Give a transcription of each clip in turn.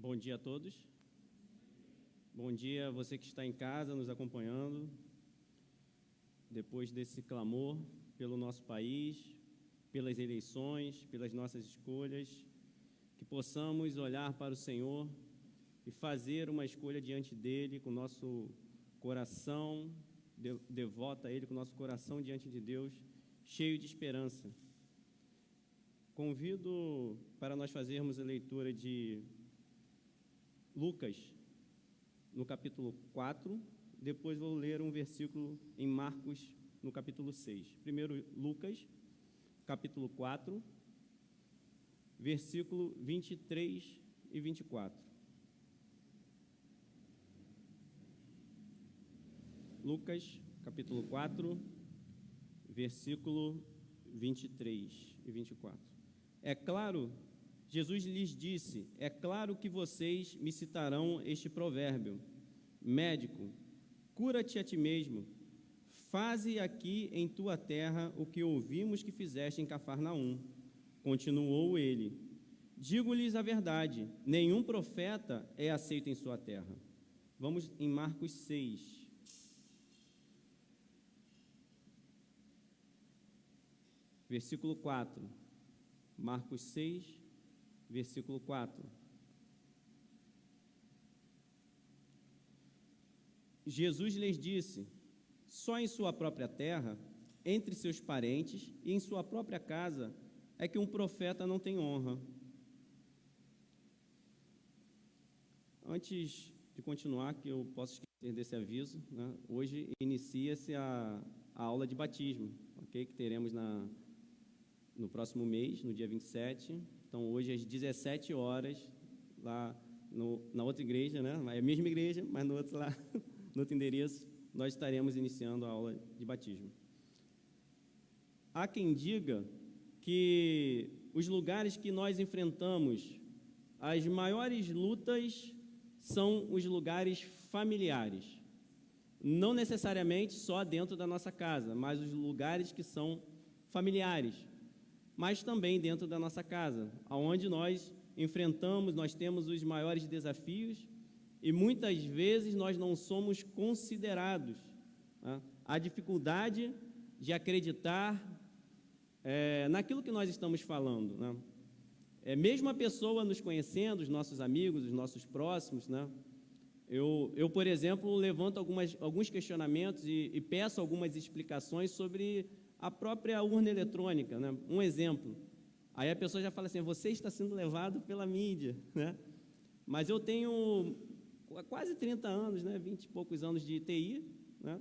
Bom dia a todos. Bom dia a você que está em casa nos acompanhando. Depois desse clamor pelo nosso país, pelas eleições, pelas nossas escolhas, que possamos olhar para o Senhor e fazer uma escolha diante dEle com o nosso coração devoto a Ele, com o nosso coração diante de Deus, cheio de esperança. Convido para nós fazermos a leitura de Lucas, no capítulo 4, depois vou ler um versículo em Marcos, no capítulo 6. Primeiro, Lucas, capítulo 4, versículo 23 e 24. Lucas, capítulo 4, versículo 23 e 24. É claro, Jesus lhes disse, é claro que vocês me citarão este provérbio: médico, cura-te a ti mesmo, faze aqui em tua terra o que ouvimos que fizeste em Cafarnaum. Continuou ele, digo-lhes a verdade, nenhum profeta é aceito em sua terra. Vamos em Marcos 6. Versículo 4, Marcos 6, versículo 4. Jesus lhes disse, só em sua própria terra, entre seus parentes e em sua própria casa, é que um profeta não tem honra. Antes de continuar, que eu posso esquecer desse aviso, né? Hoje inicia-se a aula de batismo, ok? Que teremos no próximo mês, no dia 27. Então, hoje, às 17 horas, lá na outra igreja, né? É a mesma igreja, mas no outro endereço, nós estaremos iniciando a aula de batismo. Há quem diga que os lugares que nós enfrentamos, as maiores lutas são os lugares familiares. Não necessariamente só dentro da nossa casa, mas os lugares que são familiares, mas também dentro da nossa casa, onde nós enfrentamos, nós temos os maiores desafios e muitas vezes nós não somos considerados. Né? A dificuldade de acreditar naquilo que nós estamos falando. Né? Mesmo a pessoa nos conhecendo, os nossos amigos, os nossos próximos, né? Eu, por exemplo, levanto alguns questionamentos e peço algumas explicações sobre a própria urna eletrônica, né? Um exemplo. Aí a pessoa já fala assim, você está sendo levado pela mídia, né? Mas eu tenho quase 30 anos, né? 20 e poucos anos de TI, né?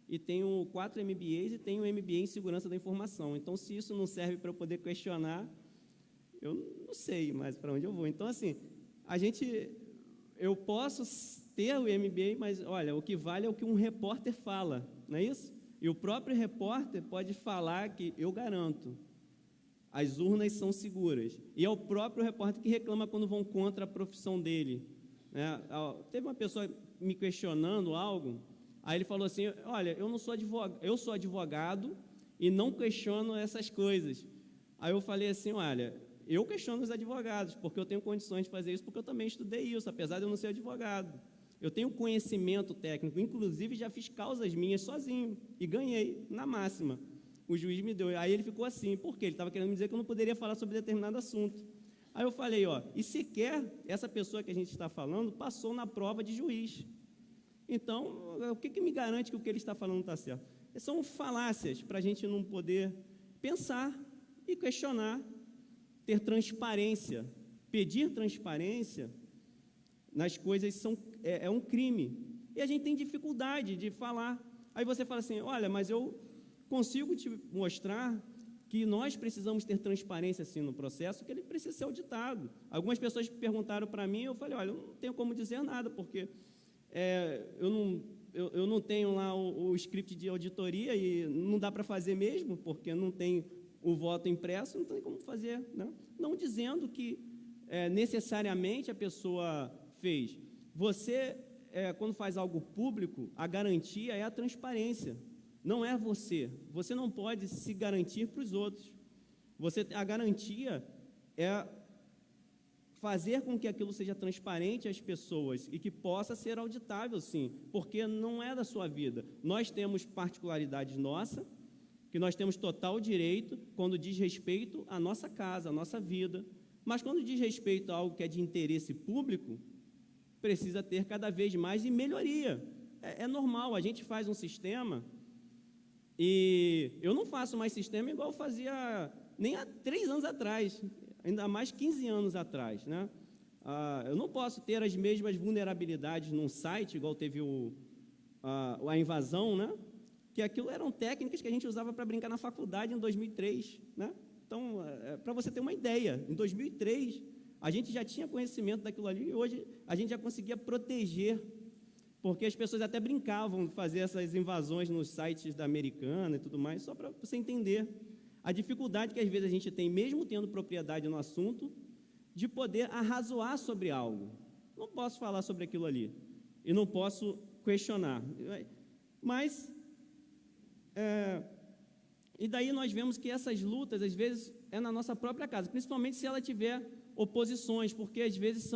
E tenho 4 MBAs e tenho um MBA em segurança da informação. Então, se isso não serve para eu poder questionar, eu não sei mais para onde eu vou. Então, assim, eu posso ter o MBA, mas, olha, o que vale é o que um repórter fala, não é isso? E o próprio repórter pode falar que, eu garanto, as urnas são seguras. E é o próprio repórter que reclama quando vão contra a profissão dele. Né? Teve uma pessoa me questionando algo, aí ele falou assim, olha, eu sou advogado e não questiono essas coisas. Aí eu falei assim, olha, eu questiono os advogados, porque eu tenho condições de fazer isso, porque eu também estudei isso, apesar de eu não ser advogado. Eu tenho conhecimento técnico, inclusive já fiz causas minhas sozinho e ganhei na máxima. O juiz me deu, aí ele ficou assim, por quê? Ele estava querendo me dizer que eu não poderia falar sobre determinado assunto. Aí eu falei, e sequer essa pessoa que a gente está falando passou na prova de juiz. Então, o que me garante que o que ele está falando está certo? São falácias para a gente não poder pensar e questionar, ter transparência, pedir transparência nas coisas é um crime. E a gente tem dificuldade de falar. Aí você fala assim, olha, mas eu consigo te mostrar que nós precisamos ter transparência assim no processo, que ele precisa ser auditado. Algumas pessoas perguntaram para mim, eu falei, olha, eu não tenho como dizer nada, porque eu não tenho lá o script de auditoria e não dá para fazer mesmo, porque não tem o voto impresso, não tem como fazer. Né? Não dizendo que necessariamente a pessoa fez. Você, quando faz algo público, a garantia é a transparência. Não é você. Você não pode se garantir para os outros. A garantia é fazer com que aquilo seja transparente às pessoas e que possa ser auditável, sim, porque não é da sua vida. Nós temos particularidades nossas, que nós temos total direito quando diz respeito à nossa casa, à nossa vida, mas quando diz respeito a algo que é de interesse público, precisa ter cada vez mais e melhoria. É normal, a gente faz um sistema e eu não faço mais sistema igual eu fazia nem há 3 anos atrás, ainda mais 15 anos atrás, né? Eu não posso ter as mesmas vulnerabilidades num site, igual teve a invasão, né? Que aquilo eram técnicas que a gente usava para brincar na faculdade em 2003, né? Então, para você ter uma ideia, em 2003, a gente já tinha conhecimento daquilo ali e hoje a gente já conseguia proteger, porque as pessoas até brincavam de fazer essas invasões nos sites da Americana e tudo mais, só para você entender a dificuldade que às vezes a gente tem, mesmo tendo propriedade no assunto, de poder arrazoar sobre algo. Não posso falar sobre aquilo ali e não posso questionar. Mas, e daí nós vemos que essas lutas, às vezes, é na nossa própria casa, principalmente se ela tiver oposições, porque às vezes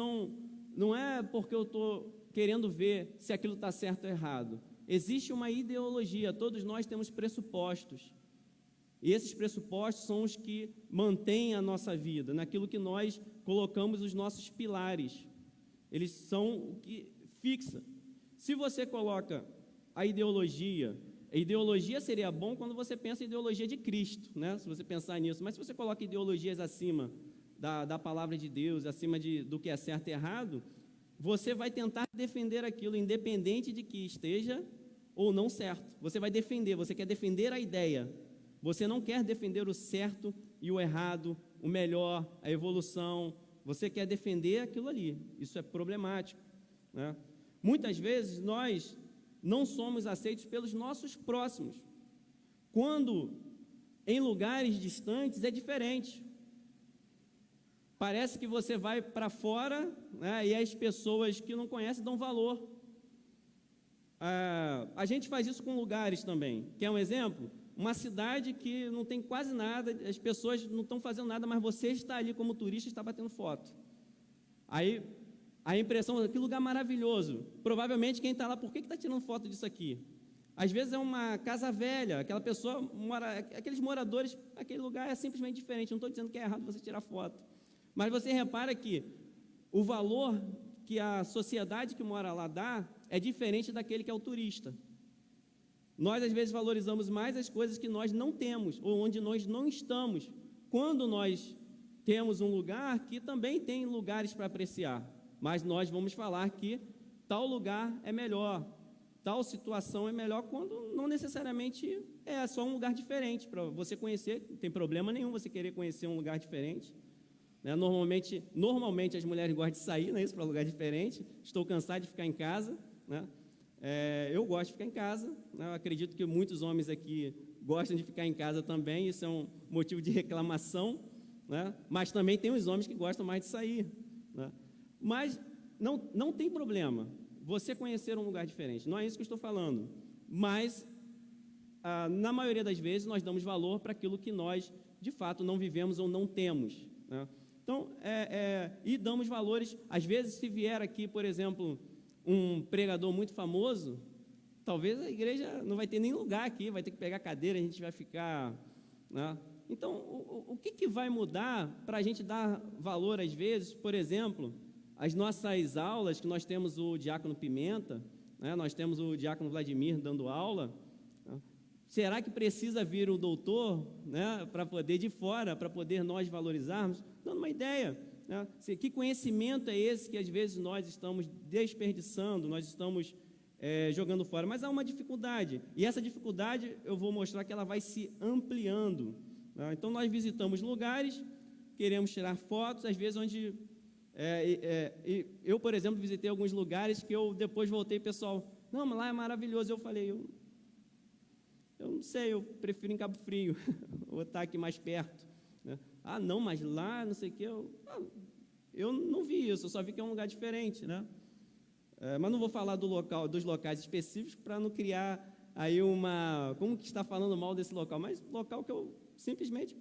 não é porque eu estou querendo ver se aquilo está certo ou errado. Existe uma ideologia, todos nós temos pressupostos. E esses pressupostos são os que mantêm a nossa vida, naquilo que nós colocamos os nossos pilares. Eles são o que fixa. Se você coloca a ideologia seria bom quando você pensa em ideologia de Cristo, né? Se você pensar nisso. Mas se você coloca ideologias acima da palavra de Deus, acima do que é certo e errado, você vai tentar defender aquilo, independente de que esteja ou não certo. Você vai defender, você quer defender a ideia. Você não quer defender o certo e o errado, o melhor, a evolução. Você quer defender aquilo ali. Isso é problemático, né? Muitas vezes nós não somos aceitos pelos nossos próximos. Quando em lugares distantes é diferente. Parece que você vai para fora, né, e as pessoas que não conhecem dão valor. A gente faz isso com lugares também. Quer um exemplo? Uma cidade que não tem quase nada, as pessoas não estão fazendo nada, mas você está ali como turista e está batendo foto. Aí a impressão, que lugar maravilhoso. Provavelmente quem está lá, por que está tirando foto disso aqui? Às vezes é uma casa velha, aquela pessoa mora, aqueles moradores, aquele lugar é simplesmente diferente. Não estou dizendo que é errado você tirar foto. Mas você repara que o valor que a sociedade que mora lá dá é diferente daquele que é o turista. Nós, às vezes, valorizamos mais as coisas que nós não temos, ou onde nós não estamos, quando nós temos um lugar que também tem lugares para apreciar, mas nós vamos falar que tal lugar é melhor, tal situação é melhor, quando não necessariamente é só um lugar diferente para você conhecer. Não tem problema nenhum você querer conhecer um lugar diferente, né? Normalmente as mulheres gostam de sair, né, para um lugar diferente. Estou cansado de ficar em casa, né? Eu gosto de ficar em casa, né? Eu acredito que muitos homens aqui gostam de ficar em casa também, isso é um motivo de reclamação, né? Mas também tem os homens que gostam mais de sair, né? Mas não tem problema você conhecer um lugar diferente, não é isso que eu estou falando, mas na maioria das vezes nós damos valor para aquilo que nós de fato não vivemos ou não temos, né? Então, e damos valores, às vezes se vier aqui, por exemplo, um pregador muito famoso, talvez a igreja não vai ter nem lugar aqui, vai ter que pegar cadeira, a gente vai ficar, né? Então, o que vai mudar para a gente dar valor, às vezes, por exemplo, as nossas aulas, que nós temos o diácono Pimenta, né? Nós temos o diácono Vladimir dando aula, né? Será que precisa vir o doutor, né, para poder de fora, para poder nós valorizarmos? Dando uma ideia, né? Que conhecimento é esse que às vezes nós estamos desperdiçando, nós estamos jogando fora? Mas há uma dificuldade, e essa dificuldade eu vou mostrar que ela vai se ampliando, né? Então nós visitamos lugares, queremos tirar fotos, às vezes onde eu, por exemplo, visitei alguns lugares que eu depois voltei, pessoal, não, mas lá é maravilhoso. Eu falei, eu não sei, eu prefiro em Cabo Frio, ou estar aqui mais perto, né? Não, mas lá, não sei o que, eu não vi isso, eu só vi que é um lugar diferente, né? Mas não vou falar dos locais específicos para não criar aí como que está falando mal desse local, mas local que eu simplesmente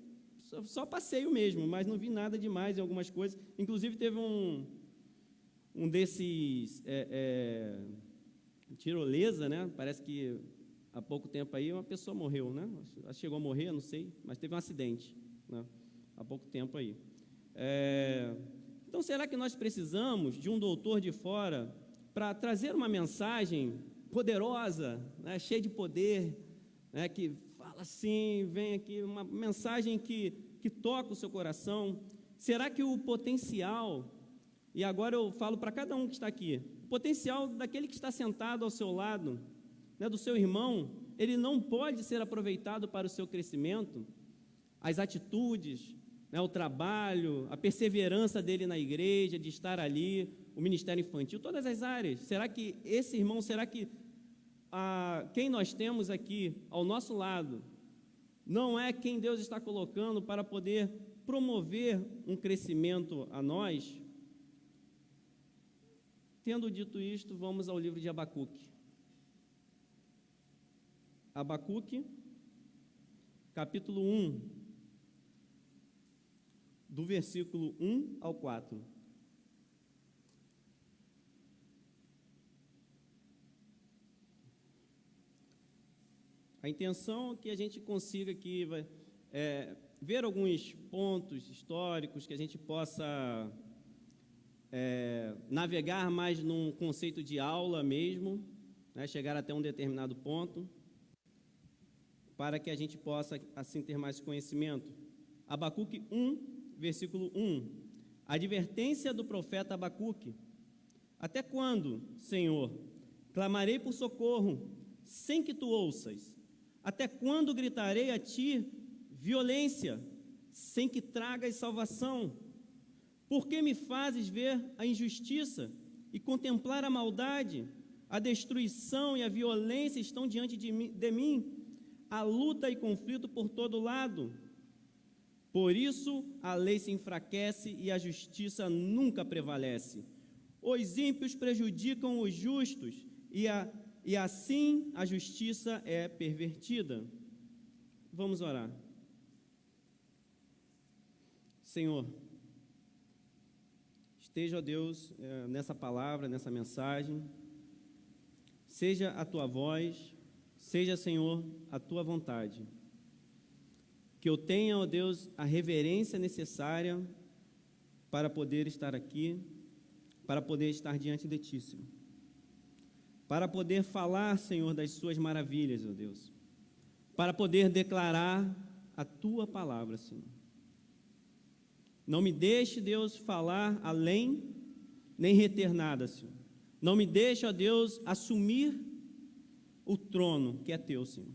Só passeio mesmo, mas não vi nada demais em algumas coisas. Inclusive teve um desses tirolesa, né? Parece que há pouco tempo aí uma pessoa morreu, né? Chegou a morrer, não sei, mas teve um acidente, né? Há pouco tempo aí. Então, será que nós precisamos de um doutor de fora para trazer uma mensagem poderosa, né? Cheia de poder, né? Que fala assim, vem aqui, uma mensagem que toca o seu coração? Será que o potencial, e agora eu falo para cada um que está aqui, o potencial daquele que está sentado ao seu lado, né, do seu irmão, ele não pode ser aproveitado para o seu crescimento? As atitudes, né, o trabalho, a perseverança dele na igreja, de estar ali, o ministério infantil, todas as áreas. Será que esse irmão, será que quem nós temos aqui ao nosso lado não é quem Deus está colocando para poder promover um crescimento a nós? Tendo dito isto, vamos ao livro de Abacuque. Abacuque, capítulo 1, do versículo 1 ao 4. A intenção é que a gente consiga aqui ver alguns pontos históricos, que a gente possa navegar mais num conceito de aula mesmo, né, chegar até um determinado ponto, para que a gente possa assim ter mais conhecimento. Abacuque 1, versículo 1. Advertência do profeta Abacuque. Até quando, Senhor, clamarei por socorro, sem que tu ouças? Até quando gritarei a ti violência, sem que tragas salvação? Por que me fazes ver a injustiça e contemplar a maldade? A destruição e a violência estão diante de mim, a luta e conflito por todo lado. Por isso a lei se enfraquece e a justiça nunca prevalece. Os ímpios prejudicam os justos e assim a justiça é pervertida. Vamos orar. Senhor, esteja, ó Deus, nessa palavra, nessa mensagem. Seja a tua voz, seja, Senhor, a tua vontade. Que eu tenha, ó Deus, a reverência necessária para poder estar aqui, para poder estar diante de ti, Senhor. Para poder falar, Senhor, das suas maravilhas, ó Deus. Para poder declarar a tua palavra, Senhor. Não me deixe, Deus, falar além, nem reter nada, Senhor. Não me deixe, ó Deus, assumir o trono que é teu, Senhor.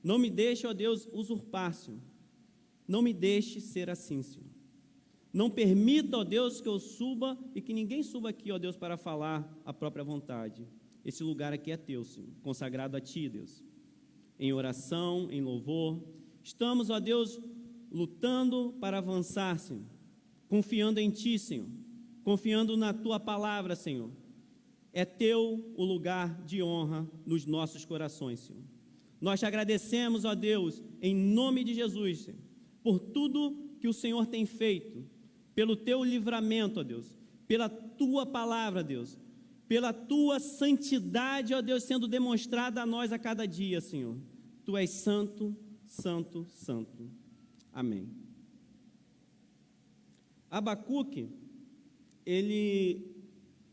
Não me deixe, ó Deus, usurpar, Senhor. Não me deixe ser assim, Senhor. Não permita, ó Deus, que eu suba e que ninguém suba aqui, ó Deus, para falar a própria vontade. Esse lugar aqui é teu, Senhor, consagrado a ti, Deus. Em oração, em louvor. Estamos, ó Deus, lutando para avançar, Senhor. Confiando em ti, Senhor. Confiando na tua palavra, Senhor. É teu o lugar de honra nos nossos corações, Senhor. Nós te agradecemos, ó Deus, em nome de Jesus, Senhor, por tudo que o Senhor tem feito, pelo teu livramento, ó Deus, pela tua palavra, Deus, pela tua santidade, ó Deus, sendo demonstrada a nós a cada dia, Senhor. Tu és santo, santo, santo. Amém. Abacuque, ele,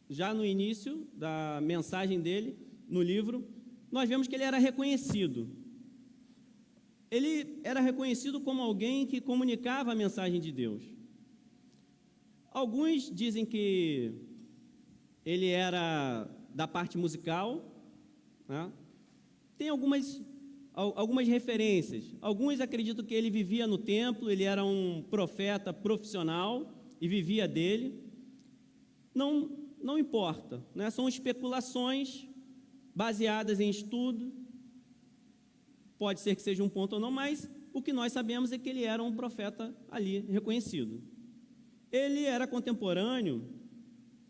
já no início da mensagem dele, no livro, nós vemos que ele era reconhecido. Ele era reconhecido como alguém que comunicava a mensagem de Deus. Alguns dizem que ele era da parte musical, né? Tem algumas referências. Alguns acreditam que ele vivia no templo, ele era um profeta profissional e vivia dele. Não importa, né? São especulações baseadas em estudo. Pode ser que seja um ponto ou não, mas o que nós sabemos é que ele era um profeta ali reconhecido. Ele era contemporâneo,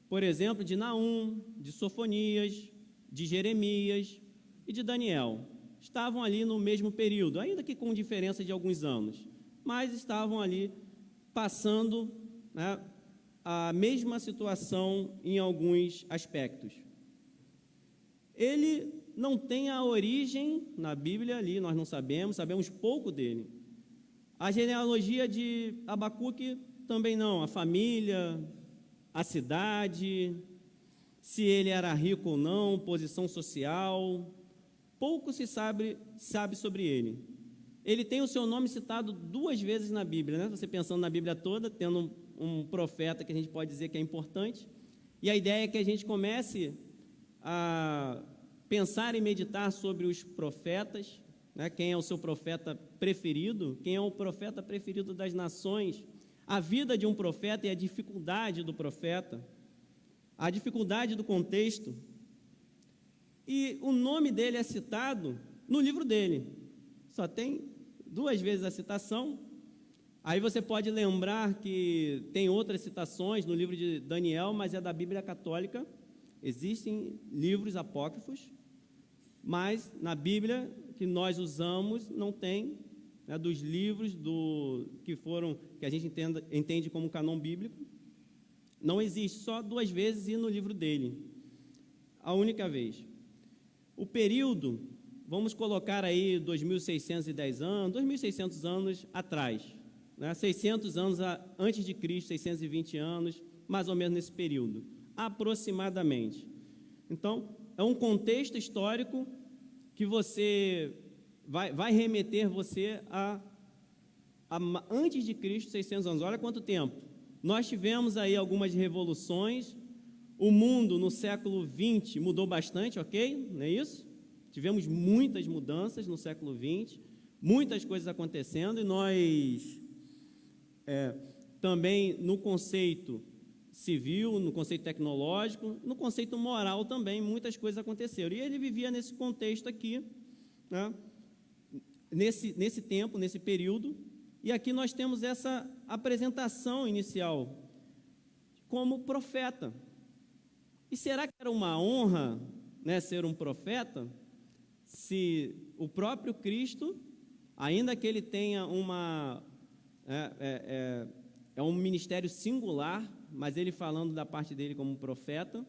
por exemplo, de Naum, de Sofonias, de Jeremias e de Daniel. Estavam ali no mesmo período, ainda que com diferença de alguns anos. mas estavam ali passando, né, a mesma situação em alguns aspectos. Ele não tem a origem na Bíblia ali, nós não sabemos pouco dele. A genealogia de Abacuque também não, a família, a cidade, se ele era rico ou não, posição social, pouco se sabe sobre ele. Ele tem o seu nome citado 2 vezes na Bíblia, né? Você pensando na Bíblia toda, tendo um profeta que a gente pode dizer que é importante, e a ideia é que a gente comece a pensar e meditar sobre os profetas, né? Quem é o seu profeta preferido, quem é o profeta preferido das nações, a vida de um profeta e a dificuldade do profeta, a dificuldade do contexto, e o nome dele é citado no livro dele, só tem 2 vezes a citação. Aí você pode lembrar que tem outras citações no livro de Daniel, mas é da Bíblia Católica. Existem livros apócrifos, mas na Bíblia que nós usamos não tem, né, dos livros que a gente entende como canon bíblico. Não existe, só 2 vezes e no livro dele, a única vez. O período, vamos colocar aí 2.610 anos, 2.600 anos atrás, né? 600 anos antes de Cristo, 620 anos, mais ou menos nesse período, aproximadamente. Então, é um contexto histórico que você vai remeter você a antes de Cristo, 600 anos. Olha quanto tempo. Nós tivemos aí algumas revoluções, o mundo no século XX mudou bastante, ok? Não é isso? Tivemos muitas mudanças no século XX, muitas coisas acontecendo, e nós também no conceito civil, no conceito tecnológico, no conceito moral também, muitas coisas aconteceram. E ele vivia nesse contexto aqui, né? Nesse tempo, nesse período, e aqui nós temos essa apresentação inicial como profeta. E será que era uma honra, né, ser um profeta, se o próprio Cristo, ainda que ele tenha um ministério singular, mas ele falando da parte dele como profeta,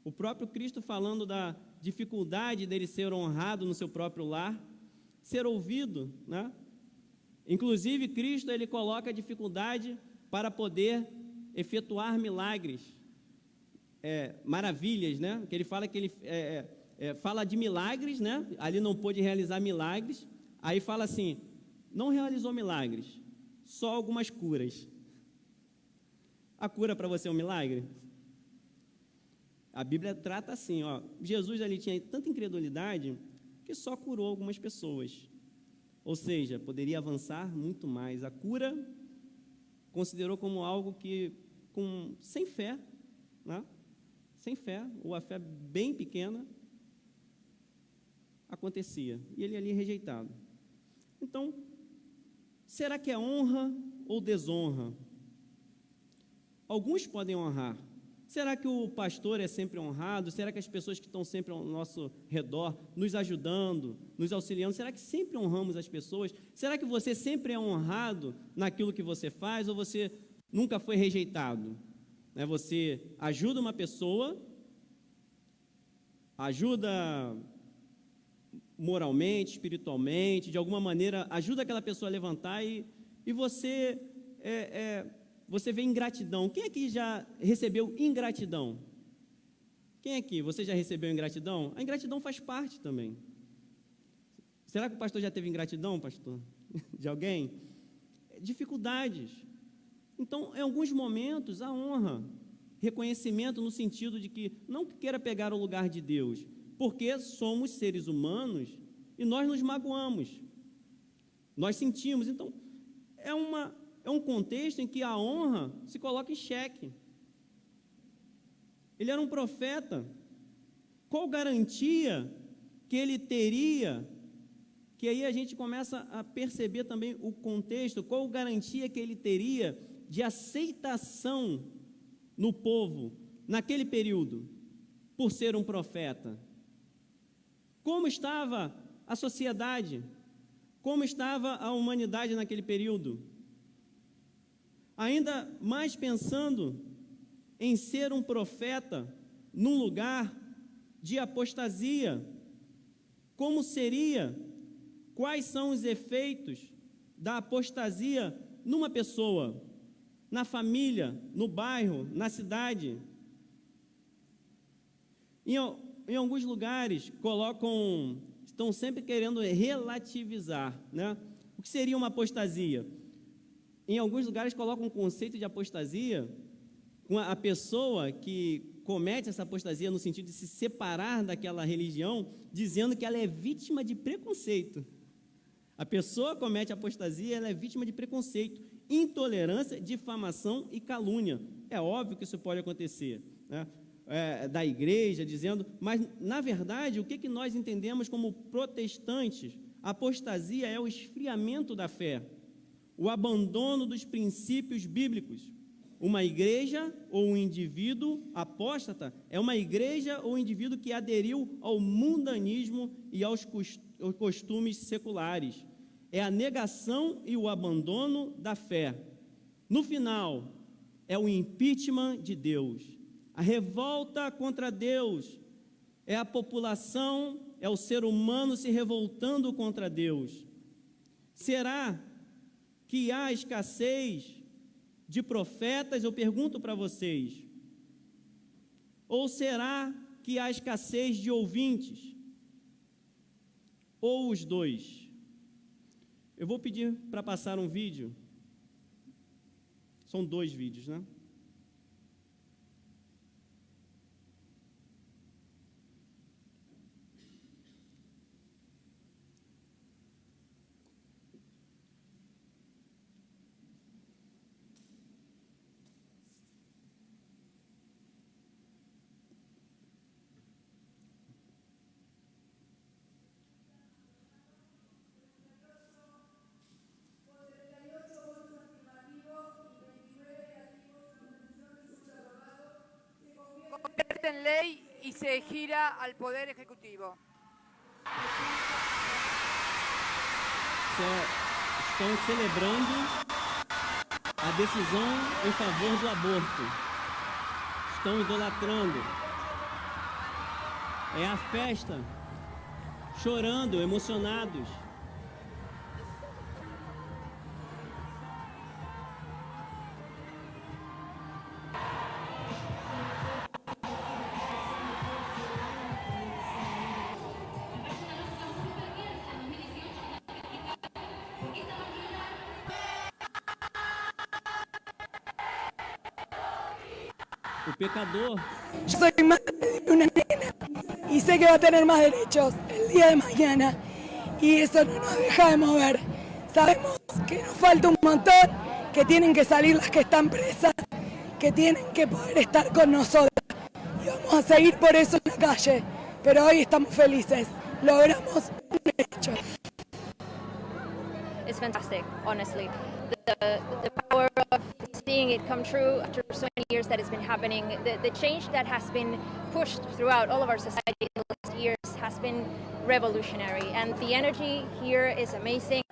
o próprio Cristo falando da dificuldade dele ser honrado no seu próprio lar, ser ouvido, né? Inclusive, Cristo, ele coloca a dificuldade para poder efetuar milagres, maravilhas, né? Que ele fala que ele fala de milagres, né? Ali não pôde realizar milagres, aí fala assim, não realizou milagres, só algumas curas. A cura para você é um milagre? A Bíblia trata assim, ó, Jesus ali tinha tanta incredulidade que só curou algumas pessoas, ou seja, poderia avançar muito mais. A cura considerou como algo que, sem fé, né? Sem fé, ou a fé bem pequena, acontecia, e ele ali rejeitado. Então, será que é honra ou desonra? Alguns podem honrar. Será que o pastor é sempre honrado? Será que as pessoas que estão sempre ao nosso redor, nos ajudando, nos auxiliando, será que sempre honramos as pessoas? Será que você sempre é honrado naquilo que você faz, ou você nunca foi rejeitado? Você ajuda uma pessoa, ajuda moralmente, espiritualmente, de alguma maneira, ajuda aquela pessoa a levantar e você você vê ingratidão. Quem aqui já recebeu ingratidão? Quem aqui? Você já recebeu ingratidão? A ingratidão faz parte também. Será que o pastor já teve ingratidão, pastor? De alguém? Dificuldades. Então, em alguns momentos, a honra, reconhecimento no sentido de que não queira pegar o lugar de Deus, porque somos seres humanos e nós nos magoamos, nós sentimos. Então, é um contexto em que a honra se coloca em xeque. Ele era um profeta. Qual garantia que ele teria? Que aí a gente começa a perceber também o contexto. Qual garantia que ele teria de aceitação no povo, naquele período, por ser um profeta? Como estava a sociedade? Como estava a humanidade naquele período? Ainda mais pensando em ser um profeta num lugar de apostasia. Como seria? Quais são os efeitos da apostasia numa pessoa, na família, no bairro, na cidade? Em alguns lugares estão sempre querendo relativizar, né? O que seria uma apostasia? Em alguns lugares colocam um conceito de apostasia com a pessoa que comete essa apostasia no sentido de se separar daquela religião, dizendo que ela é vítima de preconceito. A pessoa comete apostasia, ela é vítima de preconceito, intolerância, difamação e calúnia. É óbvio que isso pode acontecer, né? Da igreja, dizendo, mas na verdade, o que nós entendemos como protestantes? A apostasia é o esfriamento da fé, o abandono dos princípios bíblicos. Uma igreja ou um indivíduo apóstata é uma igreja ou um indivíduo que aderiu ao mundanismo e aos costumes seculares. É a negação e o abandono da fé. No final, é o impeachment de Deus. A revolta contra Deus é a população, é o ser humano se revoltando contra Deus. Será que há escassez de profetas? Eu pergunto para vocês. Ou será que há escassez de ouvintes? Ou os dois? Eu vou pedir para passar um vídeo. São 2 vídeos, né? En ley y se gira al Poder Ejecutivo. Estão celebrando a decisão em favor do aborto. Estão idolatrando. É a festa, chorando, emocionados. O pecador. Yo soy madre de una nena y sé que va a tener más derechos el día de mañana y eso no nos deja de mover. Sabemos que nos falta un montón, que tienen que salir las que están presas, que tienen que poder estar con nosotras y vamos a seguir por eso en la calle, pero hoy estamos felices, logramos un derecho. It's fantastic, honestly. The power of seeing it come true after so many years that it's been happening, the change that has been pushed throughout all of our society in the last years has been revolutionary, and the energy here is amazing.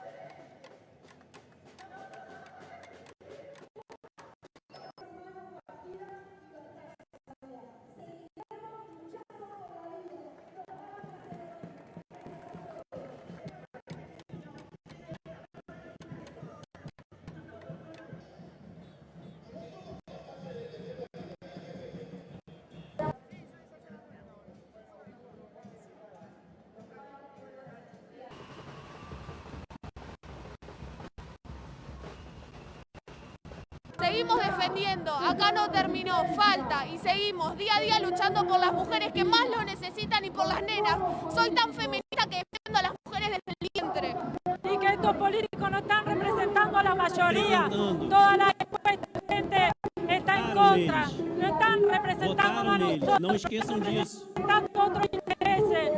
Seguimos defendiendo, acá no terminó, falta y seguimos día a día luchando por las mujeres que más lo necesitan y por las nenas. Soy tan feminista que defiendo a las mujeres desde el vientre. Y que estos políticos no están representando a la mayoría, toda la gente está en contra, no están representando a nosotros, não esqueçam disso. representando otros intereses.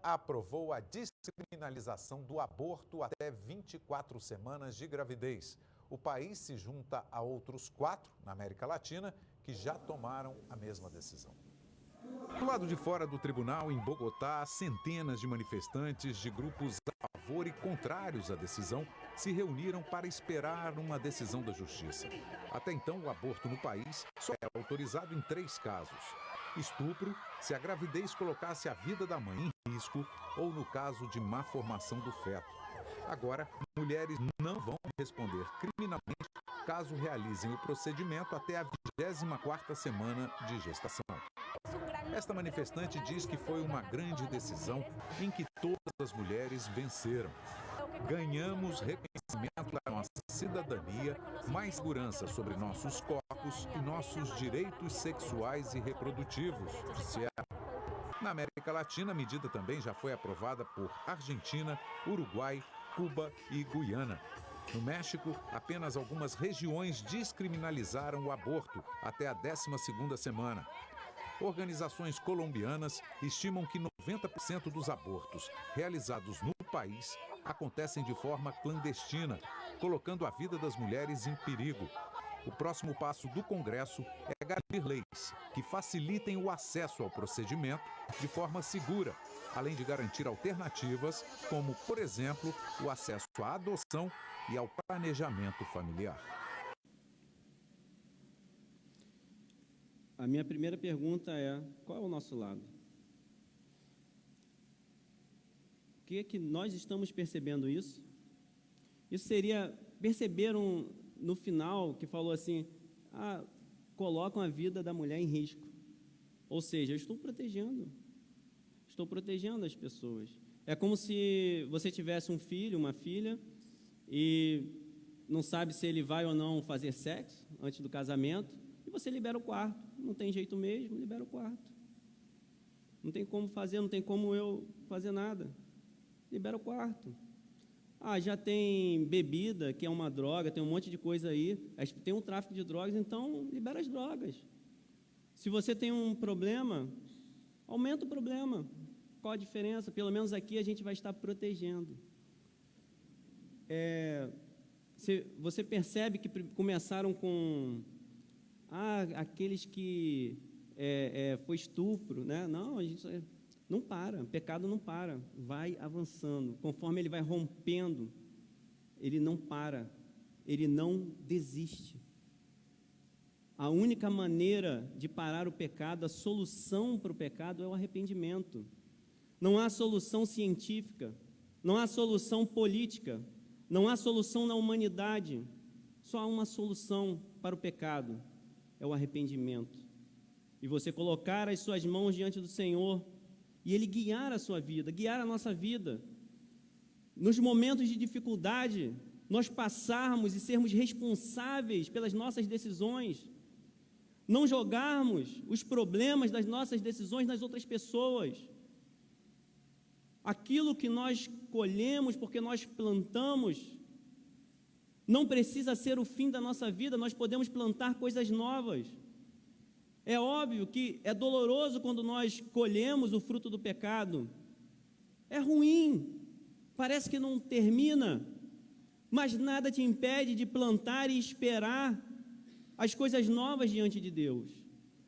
aprovou a descriminalização do aborto até 24 semanas de gravidez. O país se junta a outros 4 na América Latina que já tomaram a mesma decisão. Do lado de fora do tribunal, em Bogotá, centenas de manifestantes de grupos a favor e contrários à decisão se reuniram para esperar uma decisão da justiça. Até então, o aborto no país só é autorizado em 3 casos. Estupro, se a gravidez colocasse a vida da mãe em risco, ou no caso de má formação do feto. Agora, mulheres não vão responder criminalmente caso realizem o procedimento até a 24ª semana de gestação. Esta manifestante diz que foi uma grande decisão em que todas as mulheres venceram. Ganhamos reconhecimento da nossa cidadania, mais segurança sobre nossos corpos e nossos direitos sexuais e reprodutivos, disse ela. Na América Latina, a medida também já foi aprovada por Argentina, Uruguai, Cuba e Guiana. No México, apenas algumas regiões descriminalizaram o aborto até a 12ª semana. Organizações colombianas estimam que 90% dos abortos realizados no país acontecem de forma clandestina, colocando a vida das mulheres em perigo. O próximo passo do Congresso é garantir leis que facilitem o acesso ao procedimento de forma segura, além de garantir alternativas, como, por exemplo, o acesso à adoção e ao planejamento familiar. A minha primeira pergunta é: qual é o nosso lado? O que é que nós estamos percebendo isso? Isso seria, perceberam no final que falou assim, colocam a vida da mulher em risco. Ou seja, eu estou protegendo as pessoas. É como se você tivesse um filho, uma filha, e não sabe se ele vai ou não fazer sexo antes do casamento, e você libera o quarto. Não tem jeito mesmo, libera o quarto. Não tem como fazer, não tem como eu fazer nada. Libera o quarto. Já tem bebida, que é uma droga, tem um monte de coisa aí, tem um tráfico de drogas, então libera as drogas. Se você tem um problema, aumenta o problema. Qual a diferença? Pelo menos aqui a gente vai estar protegendo. Você percebe que começaram com aqueles que foi estupro, né? Não, a gente não para, o pecado não para, vai avançando. Conforme ele vai rompendo, ele não para, ele não desiste. A única maneira de parar o pecado, a solução para o pecado é o arrependimento. Não há solução científica, não há solução política, não há solução na humanidade, só há uma solução para o pecado, é o arrependimento. E você colocar as suas mãos diante do Senhor e Ele guiar a sua vida, guiar a nossa vida. Nos momentos de dificuldade, nós passarmos e sermos responsáveis pelas nossas decisões, não jogarmos os problemas das nossas decisões nas outras pessoas. Aquilo que nós colhemos porque nós plantamos, não precisa ser o fim da nossa vida, nós podemos plantar coisas novas. É óbvio que é doloroso quando nós colhemos o fruto do pecado. É ruim, parece que não termina, mas nada te impede de plantar e esperar as coisas novas diante de Deus.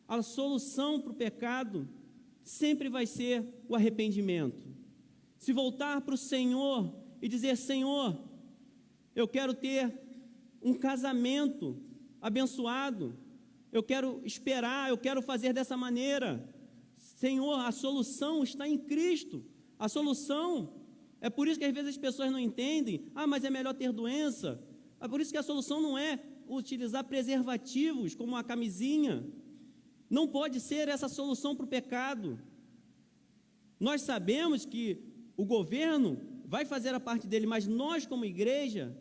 A solução para o pecado sempre vai ser o arrependimento. Se voltar para o Senhor e dizer: Senhor, eu quero ter um casamento abençoado, eu quero esperar, eu quero fazer dessa maneira. Senhor, a solução está em Cristo. A solução, é por isso que às vezes as pessoas não entendem. Mas é melhor ter doença. É por isso que a solução não é utilizar preservativos como a camisinha. Não pode ser essa a solução para o pecado. Nós sabemos que o governo vai fazer a parte dele, mas nós, como igreja,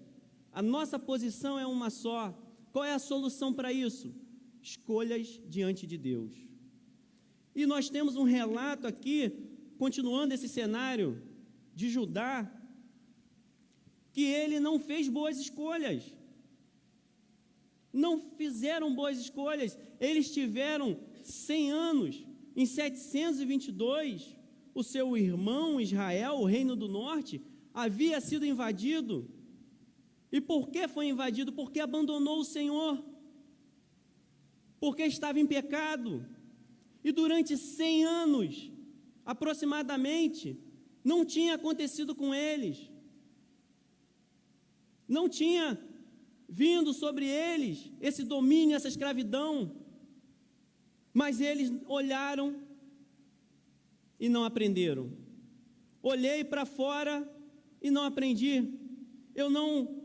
a nossa posição é uma só. Qual é a solução para isso? Escolhas diante de Deus. E nós temos um relato aqui, continuando esse cenário de Judá, que ele não fez boas escolhas. Não fizeram boas escolhas. Eles tiveram 100 anos. Em 722, o seu irmão Israel, o reino do norte, havia sido invadido. E por que foi invadido? Porque abandonou o Senhor. Porque estava em pecado. E durante 100 anos, aproximadamente, não tinha acontecido com eles. Não tinha vindo sobre eles esse domínio, essa escravidão. Mas eles olharam e não aprenderam. Olhei para fora e não aprendi. Eu não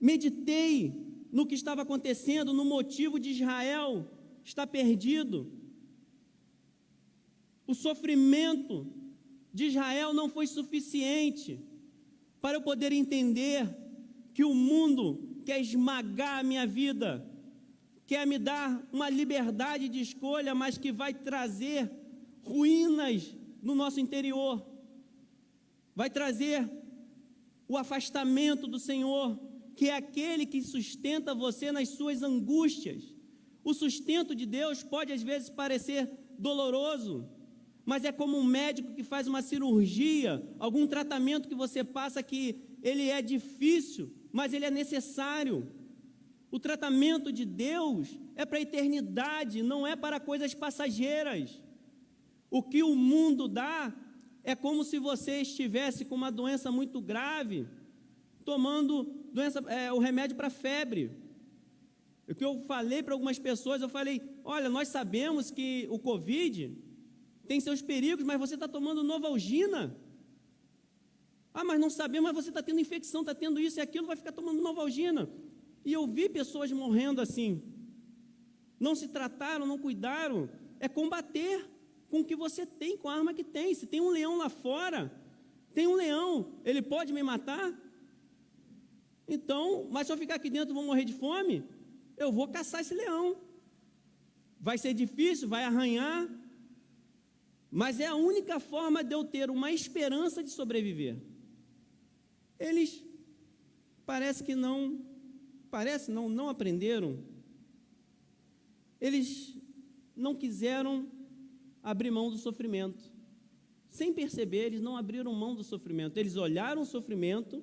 meditei no que estava acontecendo, no motivo de Israel estar perdido. O sofrimento de Israel não foi suficiente para eu poder entender que o mundo quer esmagar a minha vida, quer me dar uma liberdade de escolha, mas que vai trazer ruínas no nosso interior, vai trazer o afastamento do Senhor, que é aquele que sustenta você nas suas angústias. O sustento de Deus pode às vezes parecer doloroso, mas é como um médico que faz uma cirurgia, algum tratamento que você passa que ele é difícil, mas ele é necessário. O tratamento de Deus é para a eternidade, não é para coisas passageiras. O que o mundo dá é como se você estivesse com uma doença muito grave, tomando o remédio para febre. O que eu falei para algumas pessoas, eu falei, olha, nós sabemos que o Covid tem seus perigos, mas você está tomando Novalgina. Ah, mas não sabemos, mas você está tendo infecção, está tendo isso e aquilo, vai ficar tomando Novalgina. E eu vi pessoas morrendo assim. Não se trataram, não cuidaram. É combater com o que você tem, com a arma que tem. Se tem um leão lá fora, tem um leão, ele pode me matar? Então, mas se eu ficar aqui dentro, vou morrer de fome? Eu vou caçar esse leão. Vai ser difícil, vai arranhar, mas é a única forma de eu ter uma esperança de sobreviver. Eles não aprenderam. Eles não quiseram abrir mão do sofrimento. Sem perceber, eles não abriram mão do sofrimento. Eles olharam o sofrimento,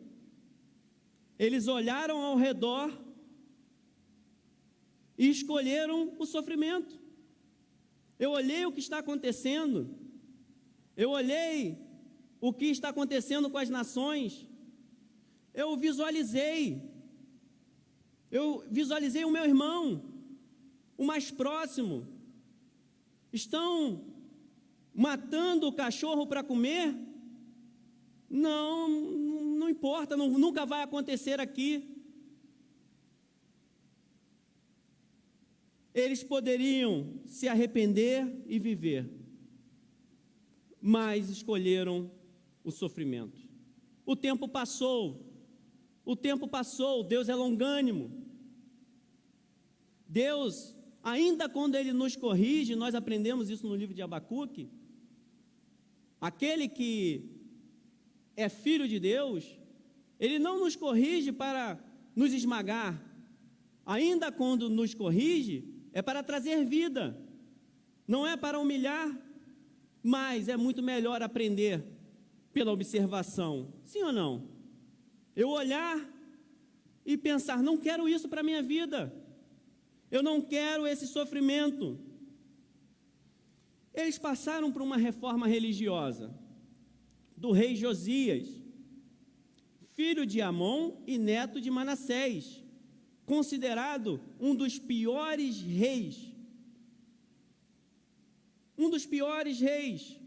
eles olharam ao redor e escolheram o sofrimento. Eu olhei o que está acontecendo, eu olhei o que está acontecendo com as nações, eu visualizei o meu irmão, o mais próximo, estão matando o cachorro para comer? Não importa, nunca vai acontecer aqui. Eles poderiam se arrepender e viver, mas escolheram o sofrimento. O tempo passou, Deus é longânimo. Deus, ainda quando Ele nos corrige, nós aprendemos isso no livro de Abacuque, aquele que é filho de Deus, Ele não nos corrige para nos esmagar, ainda quando nos corrige, é para trazer vida, não é para humilhar, mas é muito melhor aprender pela observação, sim ou não? Eu olhar e pensar, não quero isso para a minha vida, eu não quero esse sofrimento. Eles passaram por uma reforma religiosa do rei Josias, filho de Amon e neto de Manassés, considerado um dos piores reis. Um dos piores reis.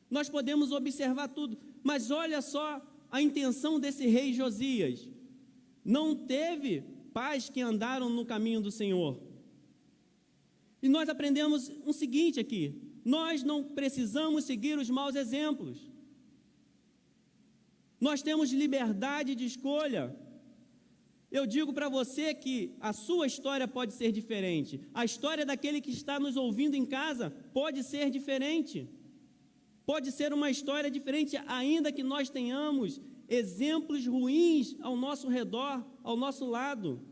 Nós podemos observar tudo, mas olha só a intenção desse rei Josias. não teve pais que andaram no caminho do Senhor. E nós aprendemos o seguinte aqui: nós não precisamos seguir os maus exemplos. Nós temos liberdade de escolha. Eu digo para você que a sua história pode ser diferente. A história daquele que está nos ouvindo em casa pode ser diferente. Pode ser uma história diferente, ainda que nós tenhamos exemplos ruins ao nosso redor, ao nosso lado.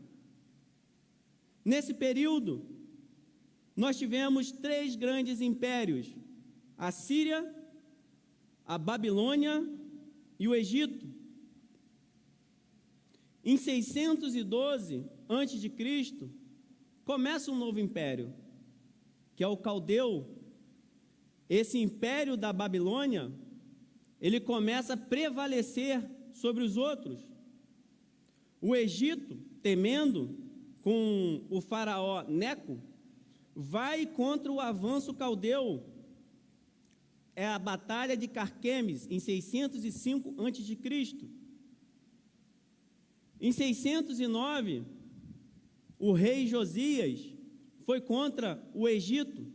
Nesse período, nós tivemos 3 grandes impérios: a Síria, a Babilônia e o Egito. Em 612 a.C., começa um novo império, que é o Caldeu. Esse império da Babilônia, ele começa a prevalecer sobre os outros. O Egito, temendo com o faraó Neco, vai contra o avanço caldeu. É a Batalha de Carquemes, em 605 a.C. Em 609, o rei Josias foi contra o Egito,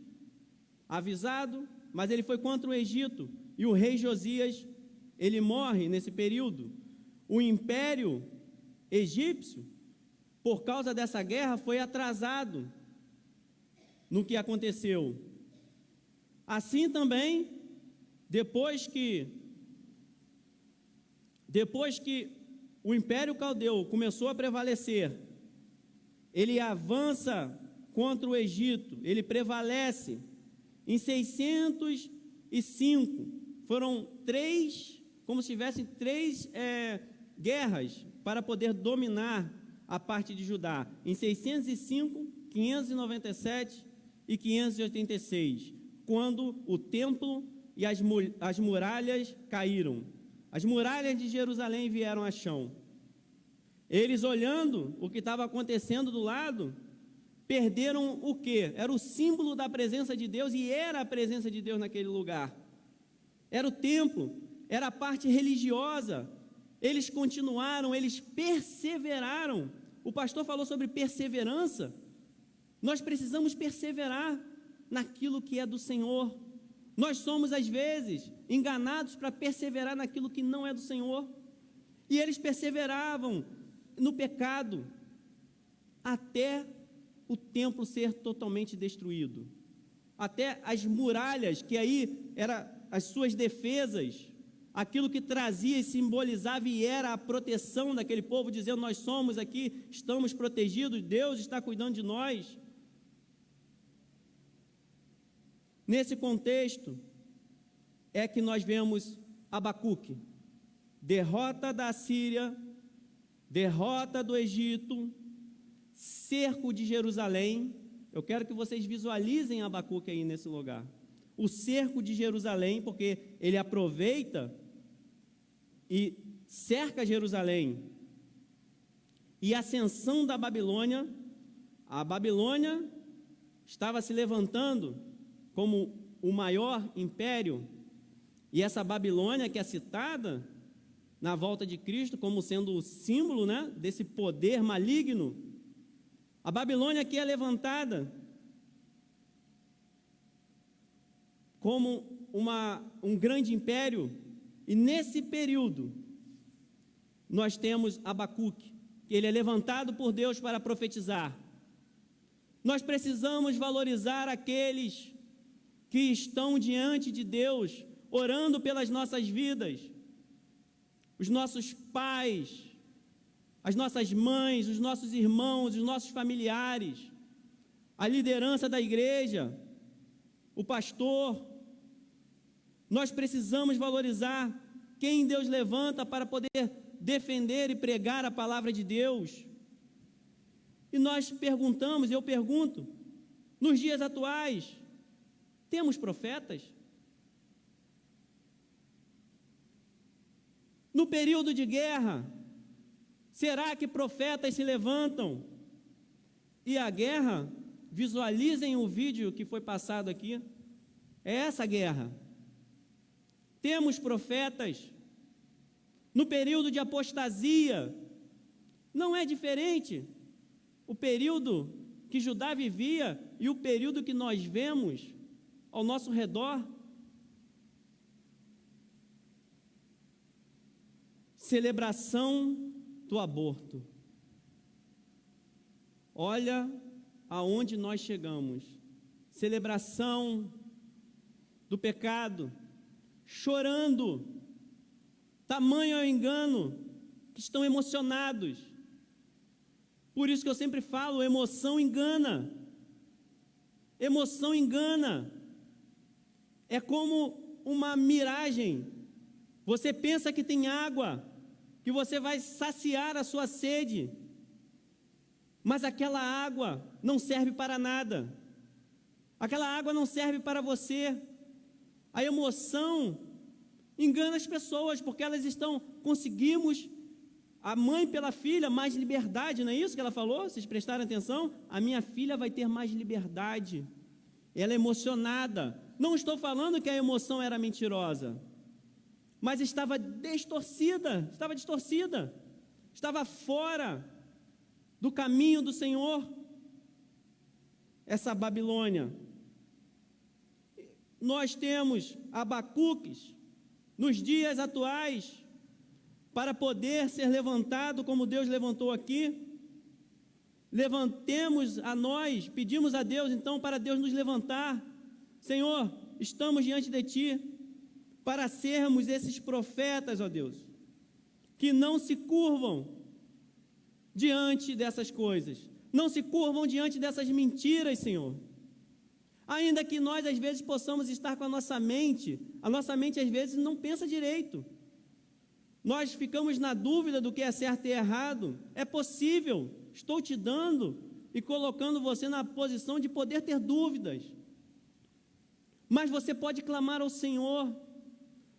avisado, mas ele foi contra o Egito, e o rei Josias, ele morre nesse período. O império egípcio, por causa dessa guerra, foi atrasado no que aconteceu. Assim também, depois que o Império Caldeu começou a prevalecer, ele avança contra o Egito, ele prevalece. Em 605, foram 3, como se tivessem 3 guerras para poder dominar a parte de Judá. Em 605, 597 e 586, quando o templo e as muralhas caíram. As muralhas de Jerusalém vieram a chão. Eles, olhando o que estava acontecendo do lado, perderam o quê? Era o símbolo da presença de Deus, e era a presença de Deus naquele lugar. Era o templo, era a parte religiosa. Eles continuaram, eles perseveraram. O pastor falou sobre perseverança. Nós precisamos perseverar naquilo que é do Senhor. Nós somos, às vezes, enganados para perseverar naquilo que não é do Senhor. E eles perseveravam no pecado até o templo ser totalmente destruído. Até as muralhas, que aí eram as suas defesas, aquilo que trazia e simbolizava e era a proteção daquele povo, dizendo: nós somos aqui, estamos protegidos, Deus está cuidando de nós. Nesse contexto é que nós vemos Abacuque, derrota da Síria, derrota do Egito, cerco de Jerusalém. Eu quero que vocês visualizem Abacuque aí nesse lugar. O cerco de Jerusalém, porque ele aproveita e cerca Jerusalém. E a ascensão da Babilônia. A Babilônia estava se levantando como o maior império, e essa Babilônia que é citada na volta de Cristo como sendo o símbolo, né, desse poder maligno. A Babilônia que é levantada como um grande império, e nesse período nós temos Abacuque, que ele é levantado por Deus para profetizar. Nós precisamos valorizar aqueles que estão diante de Deus, orando pelas nossas vidas, os nossos pais, as nossas mães, os nossos irmãos, os nossos familiares, a liderança da igreja, o pastor. Nós precisamos valorizar quem Deus levanta para poder defender e pregar a palavra de Deus. E nós perguntamos, eu pergunto, nos dias atuais, temos profetas? No período de guerra, será que profetas se levantam? E a guerra, visualizem o vídeo que foi passado aqui, é essa guerra. Temos profetas. No período de apostasia, Não é diferente o período que Judá vivia e o período que nós vemos ao nosso redor. Celebração do aborto. Olha aonde nós chegamos. Celebração do pecado, chorando, tamanho é o engano, que estão emocionados. Por isso que eu sempre falo, emoção engana. Emoção engana. É como uma miragem. Você pensa que tem água, que você vai saciar a sua sede, mas aquela água não serve para nada. Aquela água não serve para você. A emoção engana as pessoas, porque elas conseguimos, a mãe pela filha, mais liberdade, não é isso que ela falou? Vocês prestaram atenção? A minha filha vai ter mais liberdade. Ela é emocionada. Não estou falando que a emoção era mentirosa, mas estava distorcida, estava fora do caminho do Senhor. Essa Babilônia. Nós temos Abacuques nos dias atuais para poder ser levantado como Deus levantou aqui. Levantemos a nós, pedimos a Deus então para Deus nos levantar. Senhor, estamos diante de Ti para sermos esses profetas, ó Deus, que não se curvam diante dessas coisas, não se curvam diante dessas mentiras, Senhor. Ainda que nós às vezes possamos estar com a nossa mente às vezes não pensa direito. Nós ficamos na dúvida do que é certo e errado. É possível, estou te dando e colocando você na posição de poder ter dúvidas. Mas você pode clamar ao Senhor,